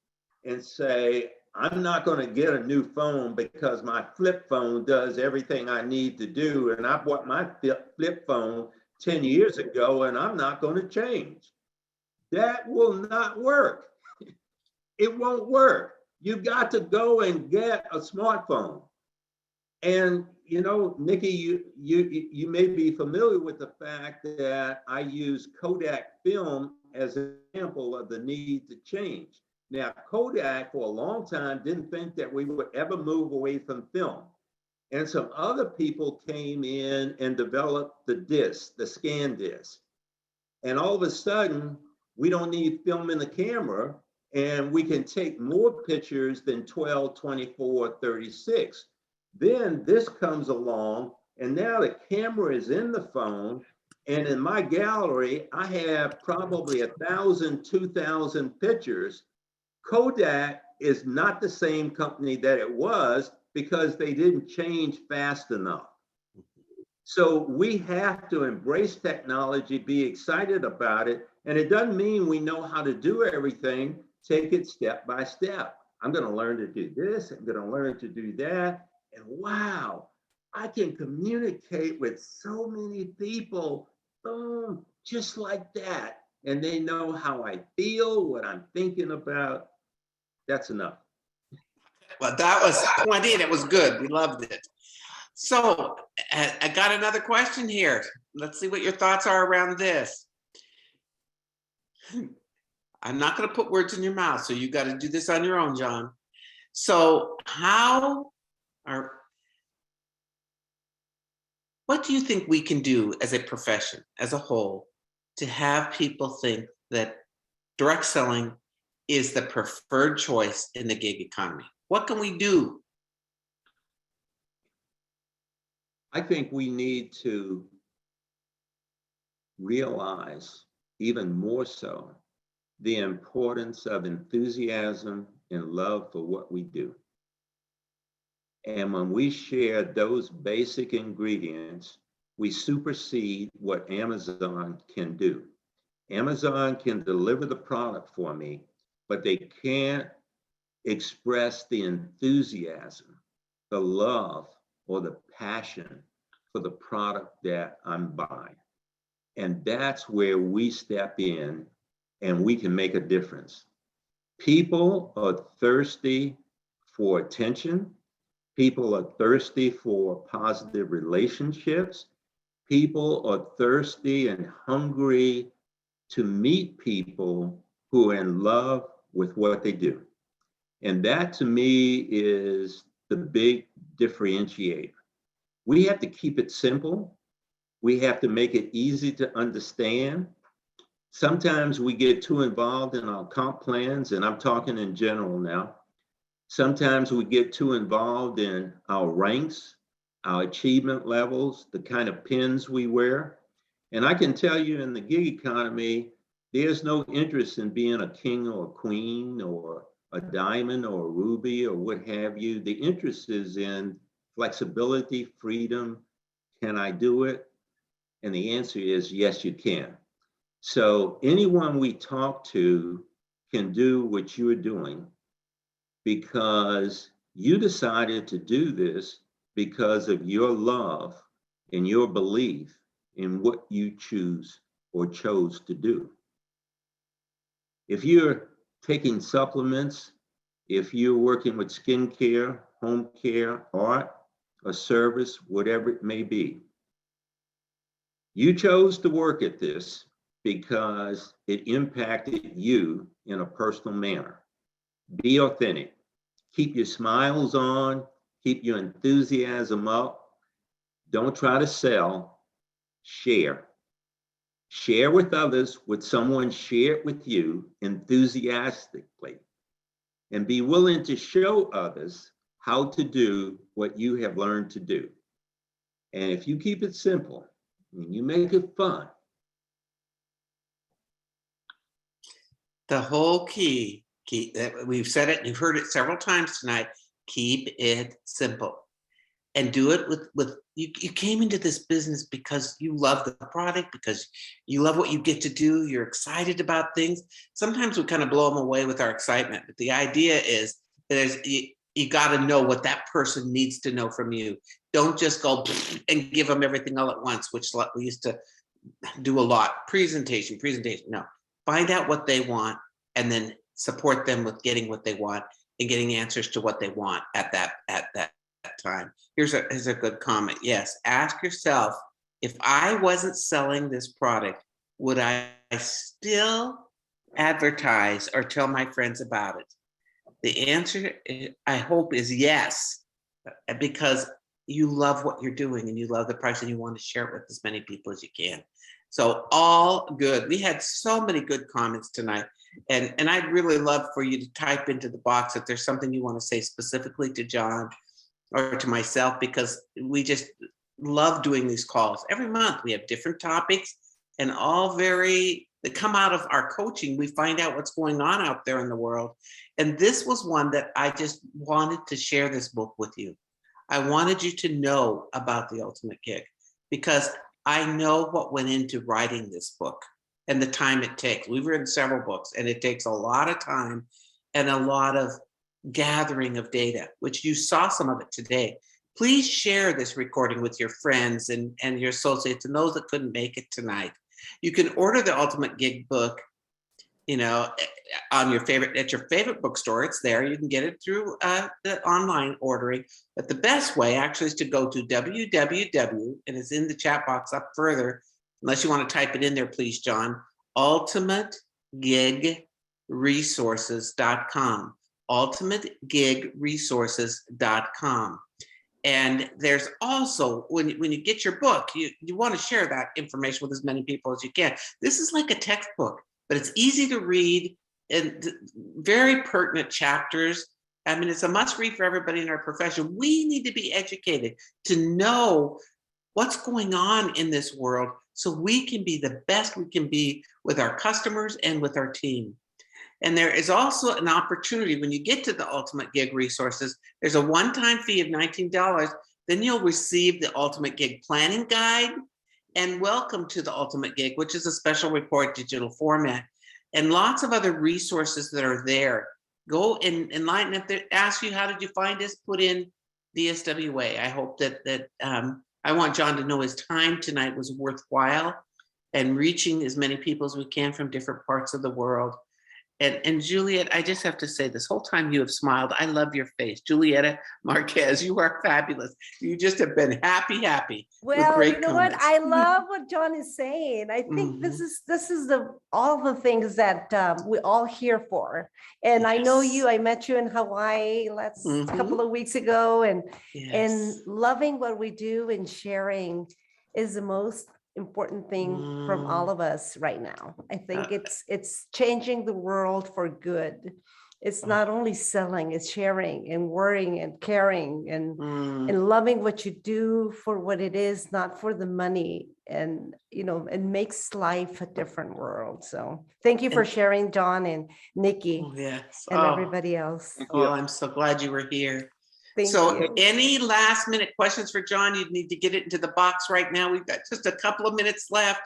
and say, I'm not going to get a new phone because my flip phone does everything I need to do. And I bought my flip phone 10 years ago and I'm not going to change. That will not work. It won't work. You've got to go and get a smartphone. And you know, Nikki, you may be familiar with the fact that I use Kodak film as an example of the need to change. Now, Kodak for a long time didn't think that we would ever move away from film. And some other people came in and developed the disc, the scan disc. And all of a sudden, we don't need film in the camera and we can take more pictures than 12, 24, 36. Then this comes along and now the camera is in the phone. And in my gallery, I have probably 1,000, 2,000 pictures. Kodak is not the same company that it was because they didn't change fast enough. So we have to embrace technology, be excited about it. And it doesn't mean we know how to do everything. Take it step by step. I'm going to learn to do this. I'm going to learn to do that. And wow, I can communicate with so many people, boom, just like that. And they know how I feel, what I'm thinking about. That's enough. Well, that was plenty and it was good. We loved it. So I got another question here. Let's see what your thoughts are around this. I'm not going to put words in your mouth, so you got to do this on your own, John. So what do you think we can do as a profession, as a whole, to have people think that direct selling is the preferred choice in the gig economy? What can we do? I think we need to realize even more so the importance of enthusiasm and love for what we do. And when we share those basic ingredients, we supersede what Amazon can do. Amazon can deliver the product for me, but they can't express the enthusiasm, the love, or the passion for the product that I'm buying. And that's where we step in and we can make a difference. People are thirsty for attention. People are thirsty for positive relationships. People are thirsty and hungry to meet people who are in love with what they do. And that to me is the big differentiator. We have to keep it simple. We have to make it easy to understand. Sometimes we get too involved in our comp plans, and I'm talking in general now. Sometimes we get too involved in our ranks, our achievement levels, the kind of pins we wear. And I can tell you in the gig economy, there's no interest in being a king or a queen or a diamond or a ruby or what have you. The interest is in flexibility, freedom. Can I do it? And the answer is yes, you can. So anyone we talk to can do what you're doing because you decided to do this because of your love and your belief in what you choose or chose to do. If you're taking supplements, if you're working with skincare, home care, art, or service, whatever it may be, you chose to work at this because it impacted you in a personal manner. Be authentic. Keep your smiles on. Keep your enthusiasm up. Don't try to sell. Share. Share with others what someone shared with you enthusiastically. And be willing to show others how to do what you have learned to do. And if you keep it simple and you make it fun, The whole key that we've said it, you've heard it several times tonight, keep it simple and do it with you came into this business because you love the product, because you love what you get to do, you're excited about things. Sometimes we kind of blow them away with our excitement, but the idea is that you got to know what that person needs to know from you. Don't just go and give them everything all at once, which we used to do a lot. Presentation. No, find out what they want and then support them with getting what they want and getting answers to what they want at that time. Here's a good comment. Yes, ask yourself, if I wasn't selling this product, would I still advertise or tell my friends about it? The answer, I hope, is yes, because you love what you're doing and you love the price and you want to share it with as many people as you can. So all good. We had so many good comments tonight. And I'd really love for you to type into the box if there's something you want to say specifically to John or to myself, because we just love doing these calls. Every month we have different topics and all they come out of our coaching. We find out what's going on out there in the world. And this was one that I just wanted to share this book with you. I wanted you to know about the Ultimate Gig because I know what went into writing this book and the time it takes. We've written several books and it takes a lot of time and a lot of gathering of data, which you saw some of it today. Please share this recording with your friends and your associates and those that couldn't make it tonight. You can order the Ultimate Gig book, on at your favorite bookstore. It's there. You can get it through the online ordering. But the best way actually is to go to www, and it's in the chat box up further, unless you want to type it in there, please, John, ultimategigresources.com, ultimategigresources.com. And there's also, when you get your book, you want to share that information with as many people as you can. This is like a textbook, but it's easy to read and very pertinent chapters. I mean, it's a must read for everybody in our profession. We need to be educated to know what's going on in this world so we can be the best we can be with our customers and with our team. And there is also an opportunity when you get to the Ultimate Gig resources, there's a one-time fee of $19. Then you'll receive the Ultimate Gig Planning Guide and Welcome to the Ultimate Gig, which is a special report digital format, and lots of other resources that are there. Go and enlighten. If they ask you, how did you find us? Put in DSWA. I hope that I want John to know his time tonight was worthwhile and reaching as many people as we can from different parts of the world. And Juliet, I just have to say, this whole time you have smiled. I love your face. Julieta Marquez, you are fabulous. You just have been happy with Well, great you know what? comments. I love what John is saying. I think this is all the things that we all here for. And I know you. I met you in Hawaii a couple of weeks ago, and loving what we do and sharing is the most important thing from all of us right now. I think it's changing the world for good. It's not only selling, it's sharing and worrying and caring and loving what you do for what it is, not for the money. And, you know, it makes life a different world. So thank you for sharing, John and Nikki and everybody else. I'm so glad you were here. Thank you. Any last minute questions for John? You'd need to get it into the box right now. We've got just a couple of minutes left.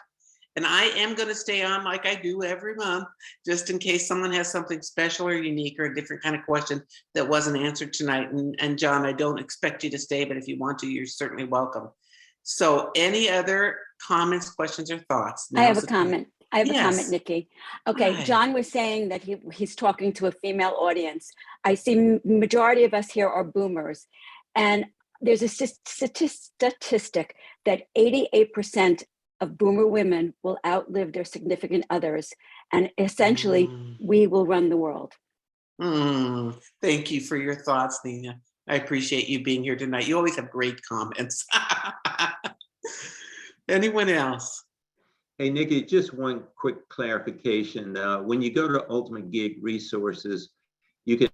And I am going to stay on like I do every month, just in case someone has something special or unique or a different kind of question that wasn't answered tonight. And John, I don't expect you to stay, but if you want to, you're certainly welcome. So any other comments, questions, or thoughts? I have a comment. I have a comment, Nikki. Okay, Hi. John was saying that he's talking to a female audience. I see majority of us here are boomers. And there's a statistic that 88% of boomer women will outlive their significant others. And essentially, we will run the world. Thank you for your thoughts, Nina. I appreciate you being here tonight. You always have great comments. Anyone else? Hey, Nikki, just one quick clarification. When you go to Ultimate Gig Resources, you can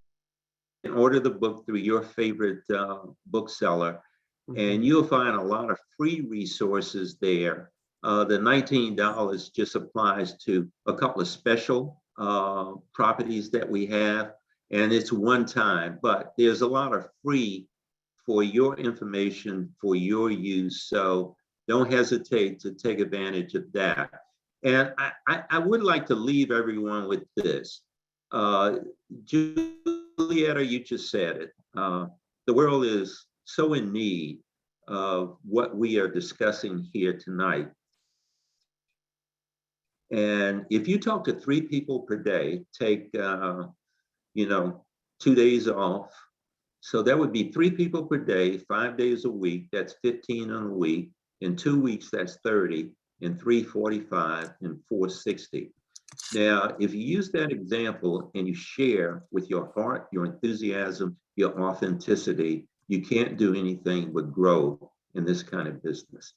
order the book through your favorite bookseller, and you'll find a lot of free resources there. The $19 just applies to a couple of special properties that we have, and it's one time, but there's a lot of free for your information, for your use. So don't hesitate to take advantage of that. And I would like to leave everyone with this. Julieta, you just said it. The world is so in need of what we are discussing here tonight. And if you talk to 3 people per day, take, 2 days off. So that would be 3 people per day, 5 days a week. That's 15 in a week. In 2 weeks, that's 30. In 3, 45. In 4, 60. Now, if you use that example and you share with your heart, your enthusiasm, your authenticity, you can't do anything but grow in this kind of business.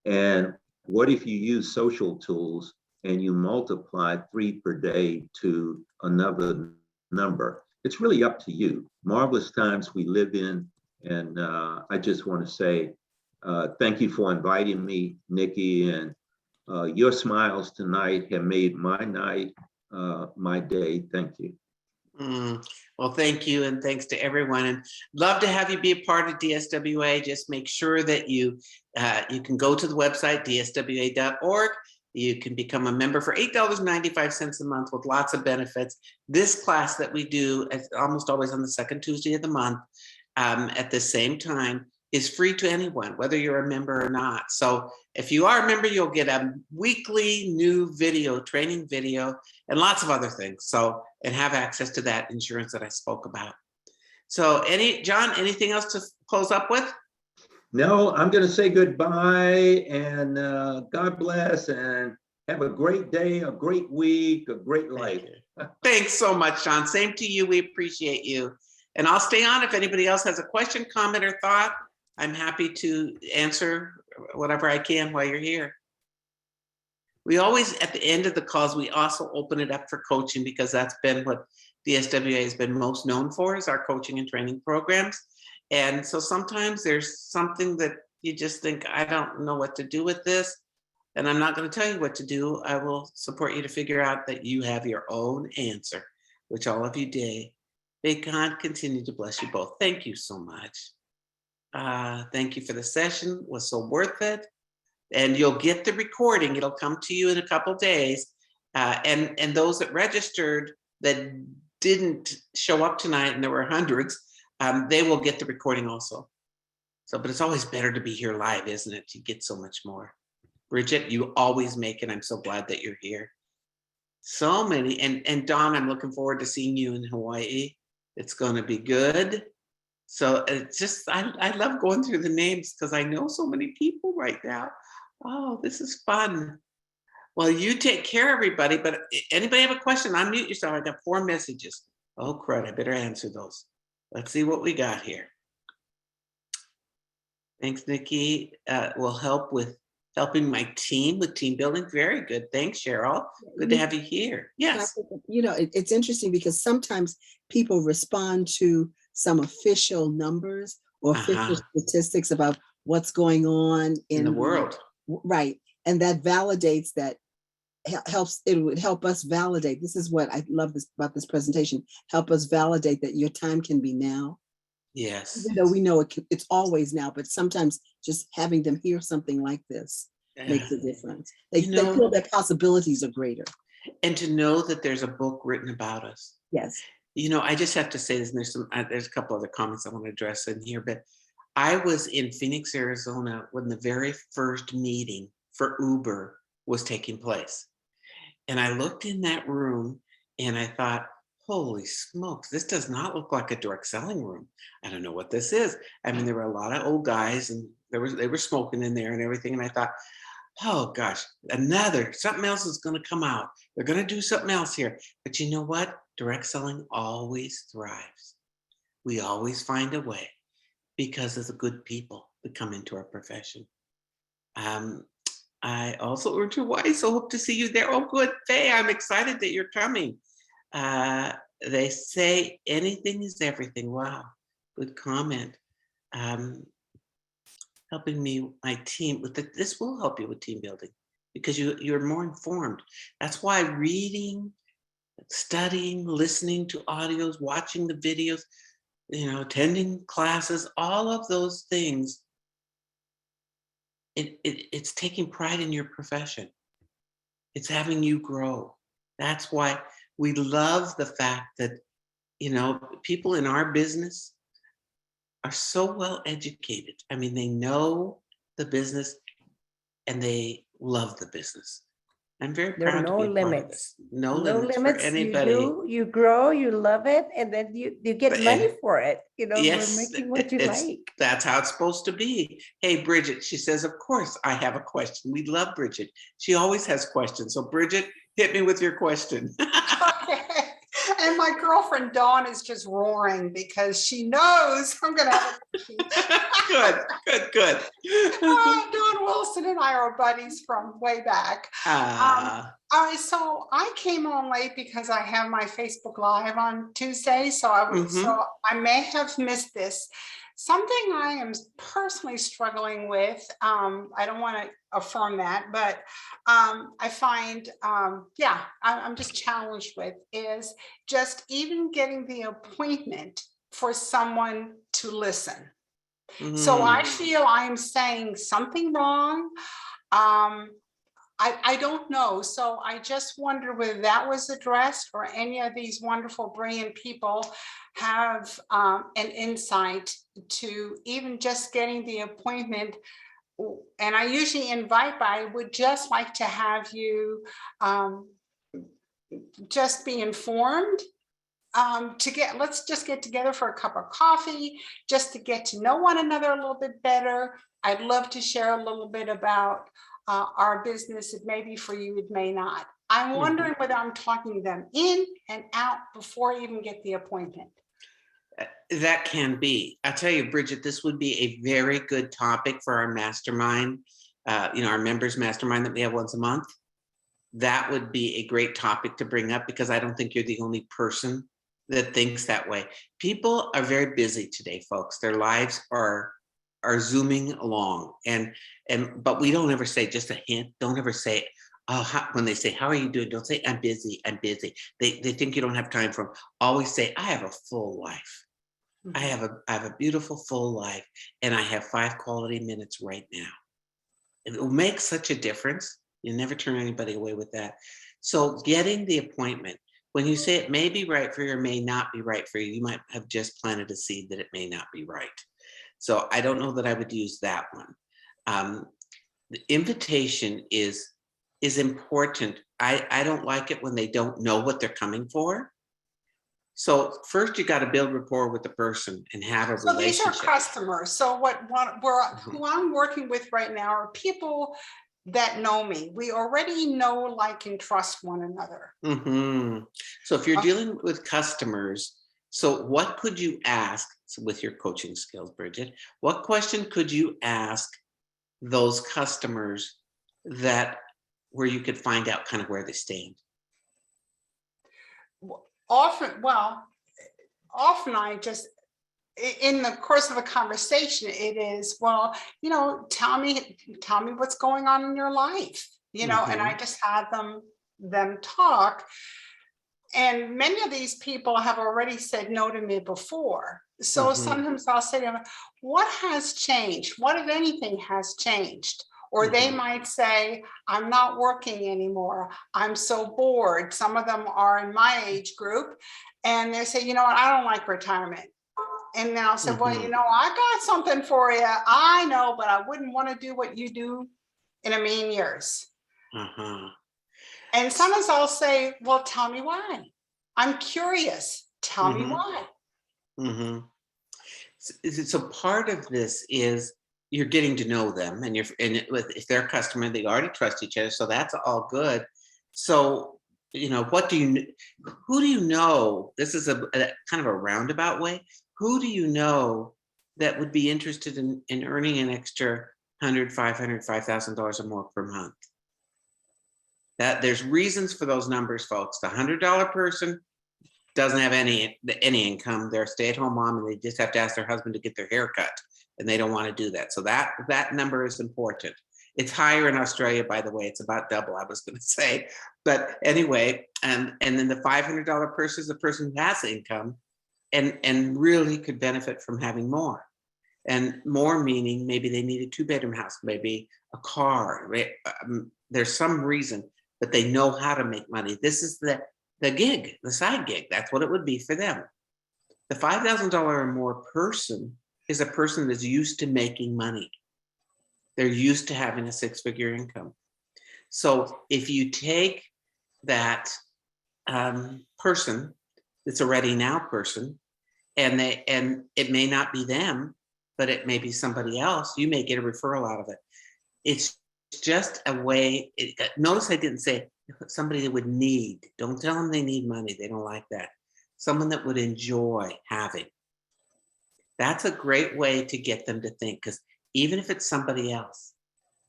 And what if you use social tools and you multiply 3 per day to another number? It's really up to you. Marvelous times we live in. And I just want to say thank you for inviting me, Nikki, and your smiles tonight have made my night, my day. Thank you. Well, thank you. And thanks to everyone. And love to have you be a part of DSWA. Just make sure that you can go to the website, dswa.org. You can become a member for $8.95 a month with lots of benefits. This class that we do is almost always on the second Tuesday of the month at the same time is free to anyone, whether you're a member or not. So if you are a member, you'll get a weekly new video, training video, and lots of other things. So, and have access to that insurance that I spoke about. So John, anything else to close up with? No, I'm going to say goodbye, and God bless, and have a great day, a great week, a great life. Thanks so much, John. Same to you. We appreciate you. And I'll stay on if anybody else has a question, comment, or thought. I'm happy to answer whatever I can while you're here. We always, at the end of the calls, we also open it up for coaching, because that's been what DSWA has been most known for, is our coaching and training programs. And so sometimes there's something that you just think, I don't know what to do with this, and I'm not going to tell you what to do. I will support you to figure out that you have your own answer. which all of you did. May God continue to bless you both. Thank you so much. Thank you for the session. It was so worth it. And you'll get the recording. It'll come to you in a couple days. And those that registered that didn't show up tonight, and there were hundreds, they will get the recording also. So, but it's always better to be here live, isn't it? You get so much more. Bridget, you always make it. I'm so glad that you're here. So many, and Dawn, I'm looking forward to seeing you in Hawaii. It's going to be good. So it's just, I love going through the names because I know so many people right now. Oh, this is fun. Well, you take care, everybody. But anybody have a question? Unmute yourself. I got 4 messages. Oh, crud. I better answer those. Let's see what we got here. Thanks, Nikki. Will help with helping my team with team building. Very good. Thanks, Cheryl. Good to have you here. Yes. You know, it's interesting because sometimes people respond to some official numbers or official statistics about what's going on In the world. Right. And that validates that, it would help us validate. This is what I love about this presentation. Help us validate that your time can be now. Yes. Even though we know it's always now, but sometimes just having them hear something like this makes a difference. They feel that possibilities are greater. And to know that there's a book written about us. Yes. You know, I just have to say this, and there's a couple other comments I want to address in here, but I was in Phoenix, Arizona when the very first meeting for Uber was taking place. And I looked in that room and I thought, holy smokes, this does not look like a direct selling room. I don't know what this is. I mean, there were a lot of old guys and they were smoking in there and everything. And I thought, oh gosh, something else is going to come out. They're going to do something else here. But you know what? Direct selling always thrives. We always find a way because of the good people that come into our profession. I also urge Hawaii, so hope to see you there. Oh, good, Faye, I'm excited that you're coming. They say anything is everything. Wow, good comment. Helping me, my team with this will help you with team building because you're more informed. That's why reading, studying, listening to audios, watching the videos, attending classes, all of those things. It's taking pride in your profession. It's having you grow. That's why we love the fact that, people in our business are so well educated. I mean, they know the business and they love the business. I'm very There are proud to be a part of this. No limits for anybody. You grow, you love it, and then you get money for it. Yes, for making what you like. That's how it's supposed to be. Hey, Bridget, she says, of course, I have a question. We love Bridget. She always has questions. So Bridget, hit me with your question. Okay. And my girlfriend Dawn is just roaring because she knows I'm going to have a Good. Dawn Wilson and I are buddies from way back. So I came on late because I have my Facebook Live on Tuesday. So I may have missed this. Something I am personally struggling with, I don't want to affirm that, but I find, I'm just challenged with is just even getting the appointment for someone to listen. So I feel I'm saying something wrong. I don't know. So I just wonder whether that was addressed or any of these wonderful, brilliant people have an insight to even just getting the appointment. And I usually invite, but I would just like to have you just be informed. Let's just get together for a cup of coffee, just to get to know one another a little bit better. I'd love to share a little bit about our business. It may be for you, it may not. I'm wondering whether I'm talking them in and out before I even get the appointment. That can be. I'll tell you, Bridget, this would be a very good topic for our mastermind, our members mastermind that we have once a month. That would be a great topic to bring up because I don't think you're the only person that thinks that way. People are very busy today, folks. Their lives are zooming along, but we don't ever say, just a hint, don't ever say, when they say, how are you doing? Don't say, I'm busy, I'm busy. They think you don't have time for them. Always say, I have a full life. I have a beautiful full life, and I have 5 quality minutes right now. It will make such a difference. You never turn anybody away with that. So getting the appointment, when you say it may be right for you or may not be right for you, you might have just planted a seed that it may not be right. So I don't know that I would use that one. The invitation is important. I don't like it when they don't know what they're coming for. So first you got to build rapport with the person and have a So these are relationship. customers. So who I'm working with right now are people that know me. We already know, like, and trust one another. So if you're dealing with customers, so what could you ask with your coaching skills, Bridget? What question could you ask those customers that where you could find out kind of where they stand? Often I just, in the course of a conversation, it is, well, tell me what's going on in your life, and I just had them talk. And many of these people have already said no to me before. So sometimes I'll say to them, what has changed? What, if anything, has changed? Or they might say, I'm not working anymore. I'm so bored. Some of them are in my age group. And they say, you know what, I don't like retirement. And then I'll say, well, I got something for you. I know, but I wouldn't want to do what you do in a million years. And sometimes I'll say, well, tell me why. I'm curious. Tell me why. So part of this is you're getting to know them, and if they're a customer, they already trust each other. So that's all good. So, who do you know? This is a kind of a roundabout way. Who do you know that would be interested in earning an extra $100, $500, $5,000 or more per month? That there's reasons for those numbers, folks. The $100 person doesn't have any income. They're a stay-at-home mom, and they just have to ask their husband to get their hair cut, and they don't want to do that. So that number is important. It's higher in Australia, by the way. It's about double, I was going to say. But anyway, and then the $500 person is the person who has income and really could benefit from having more. And more meaning maybe they need a 2-bedroom house, maybe a car. There's some reason, but they know how to make money. This is the gig, the side gig. That's what it would be for them. The $5,000 or more person is a person that's used to making money. They're used to having a 6-figure income. So if you take that person, that's a ready now person, and it may not be them, but it may be somebody else, you may get a referral out of it. It's just a way. Notice I didn't say somebody that would need. Don't tell them they need money. They don't like that. Someone that would enjoy having. That's a great way to get them to think, because even if it's somebody else,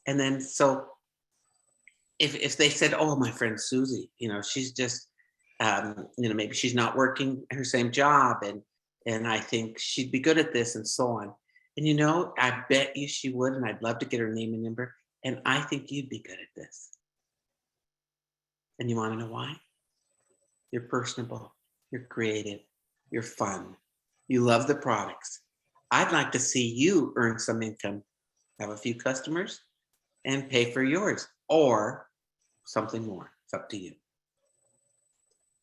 and then so if they said, oh, my friend Susie, she's just, maybe she's not working her same job, and I think she'd be good at this, and so on. And I bet you she would, and I'd love to get her name and number, and I think you'd be good at this. And you want to know why? You're personable, you're creative, you're fun, you love the products. I'd like to see you earn some income, have a few customers, and pay for yours, or something more. It's up to you.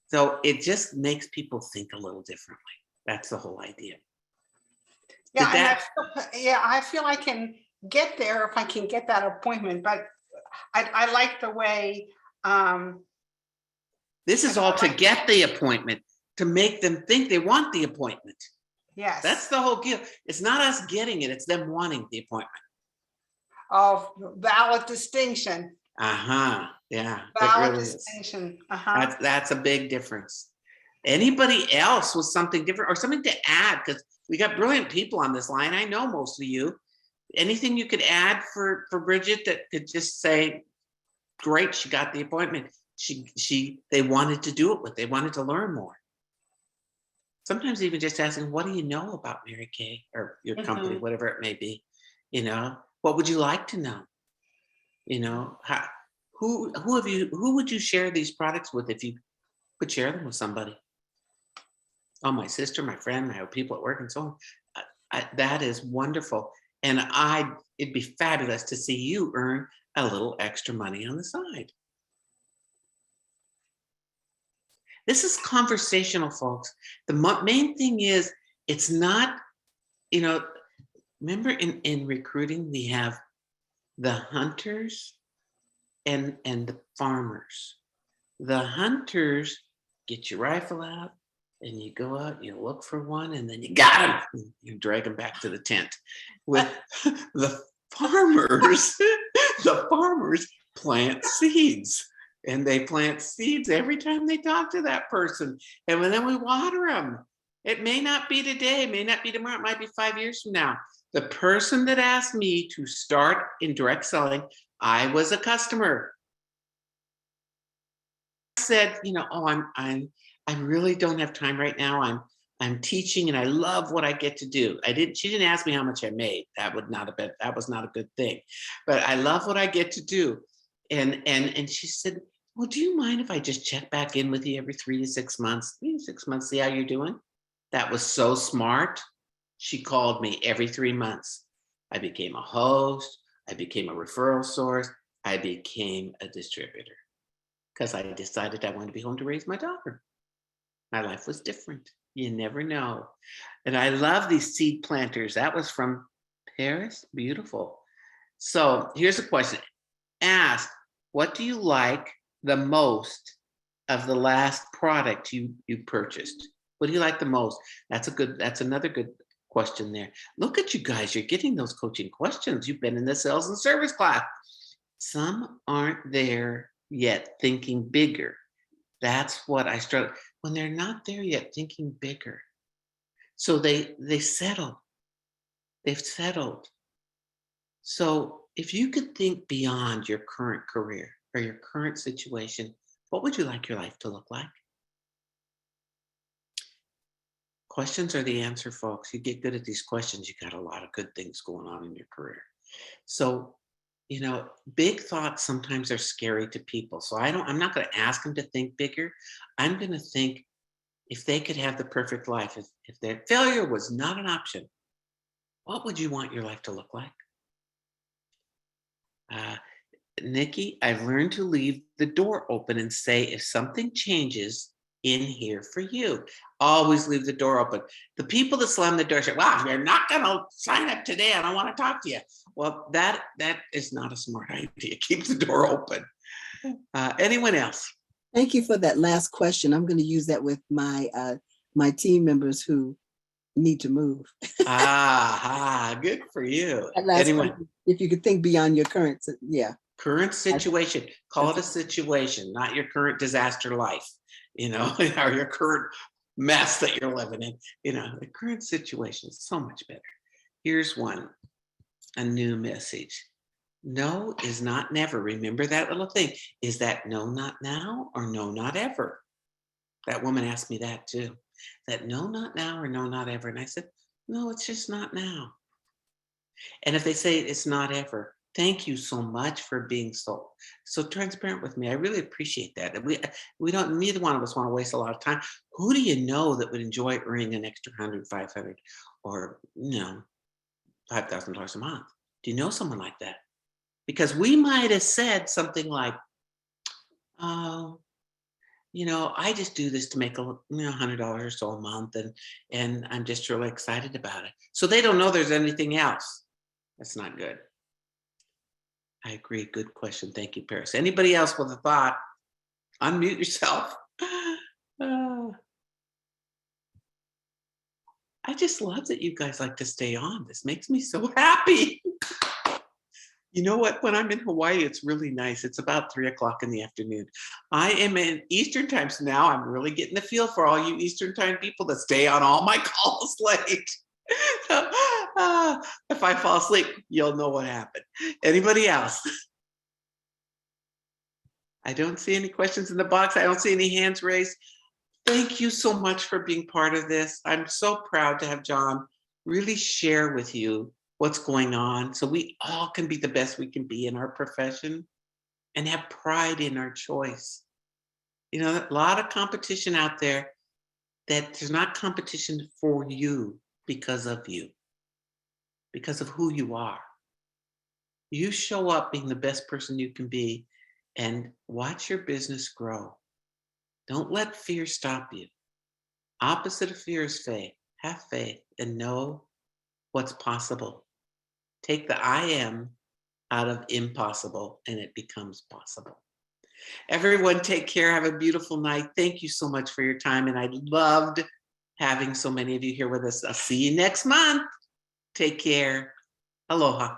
So it just makes people think a little differently. That's the whole idea. Yeah, I feel I can get there if I can get that appointment, but I like the way. This is all to get the appointment, to make them think they want the appointment. Yes. That's the whole deal. It's not us getting it, it's them wanting the appointment. Oh, valid distinction. Yeah. Valid distinction. That's a big difference. Anybody else with something different or something to add? Because we got brilliant people on this line. I know most of you. Anything you could add for Bridget that could just say, great, she got the appointment. They wanted to do it they wanted to learn more. Sometimes even just asking, what do you know about Mary Kay or your company, whatever it may be? What would you like to know? who would you share these products with if you could share them with somebody? Oh, my sister, my friend, my people at work, and so on. That is wonderful. And it'd be fabulous to see you earn a little extra money on the side. This is conversational, folks. The main thing is, it's not, remember in recruiting, we have the hunters and the farmers. The hunters get your rifle out and you go out, you look for one, and then you got him. You drag him back to the tent. With the farmers, the farmers plant seeds. And they plant seeds every time they talk to that person. And then we water them. It may not be today, it may not be tomorrow, it might be 5 years from now. The person that asked me to start in direct selling, I was a customer. I said, I really don't have time right now. I'm teaching and I love what I get to do. She didn't ask me how much I made. That was not a good thing. But I love what I get to do. And she said, well, do you mind if I just check back in with you every 3 to 6 months? 3 to 6 months, see how you're doing? That was so smart. She called me every 3 months. I became a host. I became a referral source. I became a distributor because I decided I wanted to be home to raise my daughter. My life was different. You never know. And I love these seed planters. That was from Paris. Beautiful. So here's a question. Ask, what do you like the most of the last product you purchased? What do you like the most? That's another good question there. Look at you guys, you're getting those coaching questions. You've been in the sales and service class. Some aren't there yet thinking bigger. That's what I struggle when they're not there yet thinking bigger. So they settle. They've settled. So if you could think beyond your current career or your current situation, what would you like your life to look like? Questions are the answer, folks. You get good at these questions, you got a lot of good things going on in your career. So, big thoughts sometimes are scary to people. So I'm not going to ask them to think bigger. I'm going to think if they could have the perfect life, if their failure was not an option, what would you want your life to look like? Nikki, I've learned to leave the door open and say, if something changes in here for you, always leave the door open. The people that slam the door say, wow, you're not going to sign up today. I don't want to talk to you. Well, that is not a smart idea. Keep the door open. Anyone else? Thank you for that last question. I'm going to use that with my team members who need to move. Good for you. Anyone? If you could think beyond your current, current situation. Call it a situation, not your current disaster life, or your current mess that you're living in. The current situation is so much better. Here's one, a new message. No is not never. Remember that little thing. Is that no, not now, or no, not ever? That woman asked me that too. That no, not now, or no, not ever. And I said, no, it's just not now. And if they say it's not ever, thank you so much for being so transparent with me. I really appreciate that. We don't, neither one of us want to waste a lot of time. Who do you know that would enjoy earning an extra $100, $500, or $5,000 a month? Do you know someone like that? Because we might have said something like, I just do this to make $100 or so a month, and I'm just really excited about it. So they don't know there's anything else. That's not good. I agree. Good question. Thank you, Paris. Anybody else with a thought? Unmute yourself. I just love that you guys like to stay on. This makes me so happy. You know what? When I'm in Hawaii, it's really nice. It's about 3:00 in the afternoon. I am in Eastern time, so now I'm really getting the feel for all you Eastern time people that stay on all my calls late. If I fall asleep, you'll know what happened. Anybody else? I don't see any questions in the box. I don't see any hands raised. Thank you so much for being part of this. I'm so proud to have John really share with you what's going on so we all can be the best we can be in our profession. and have pride in our choice. You know, a lot of competition out there that there's not competition for you because of you, because of who you are. You show up being the best person you can be and watch your business grow. Don't let fear stop you. Opposite of fear is faith. Have faith and know what's possible. Take the I am out of impossible and it becomes possible. Everyone take care. Have a beautiful night. Thank you so much for your time. And I loved having so many of you here with us. I'll see you next month. Take care. Aloha.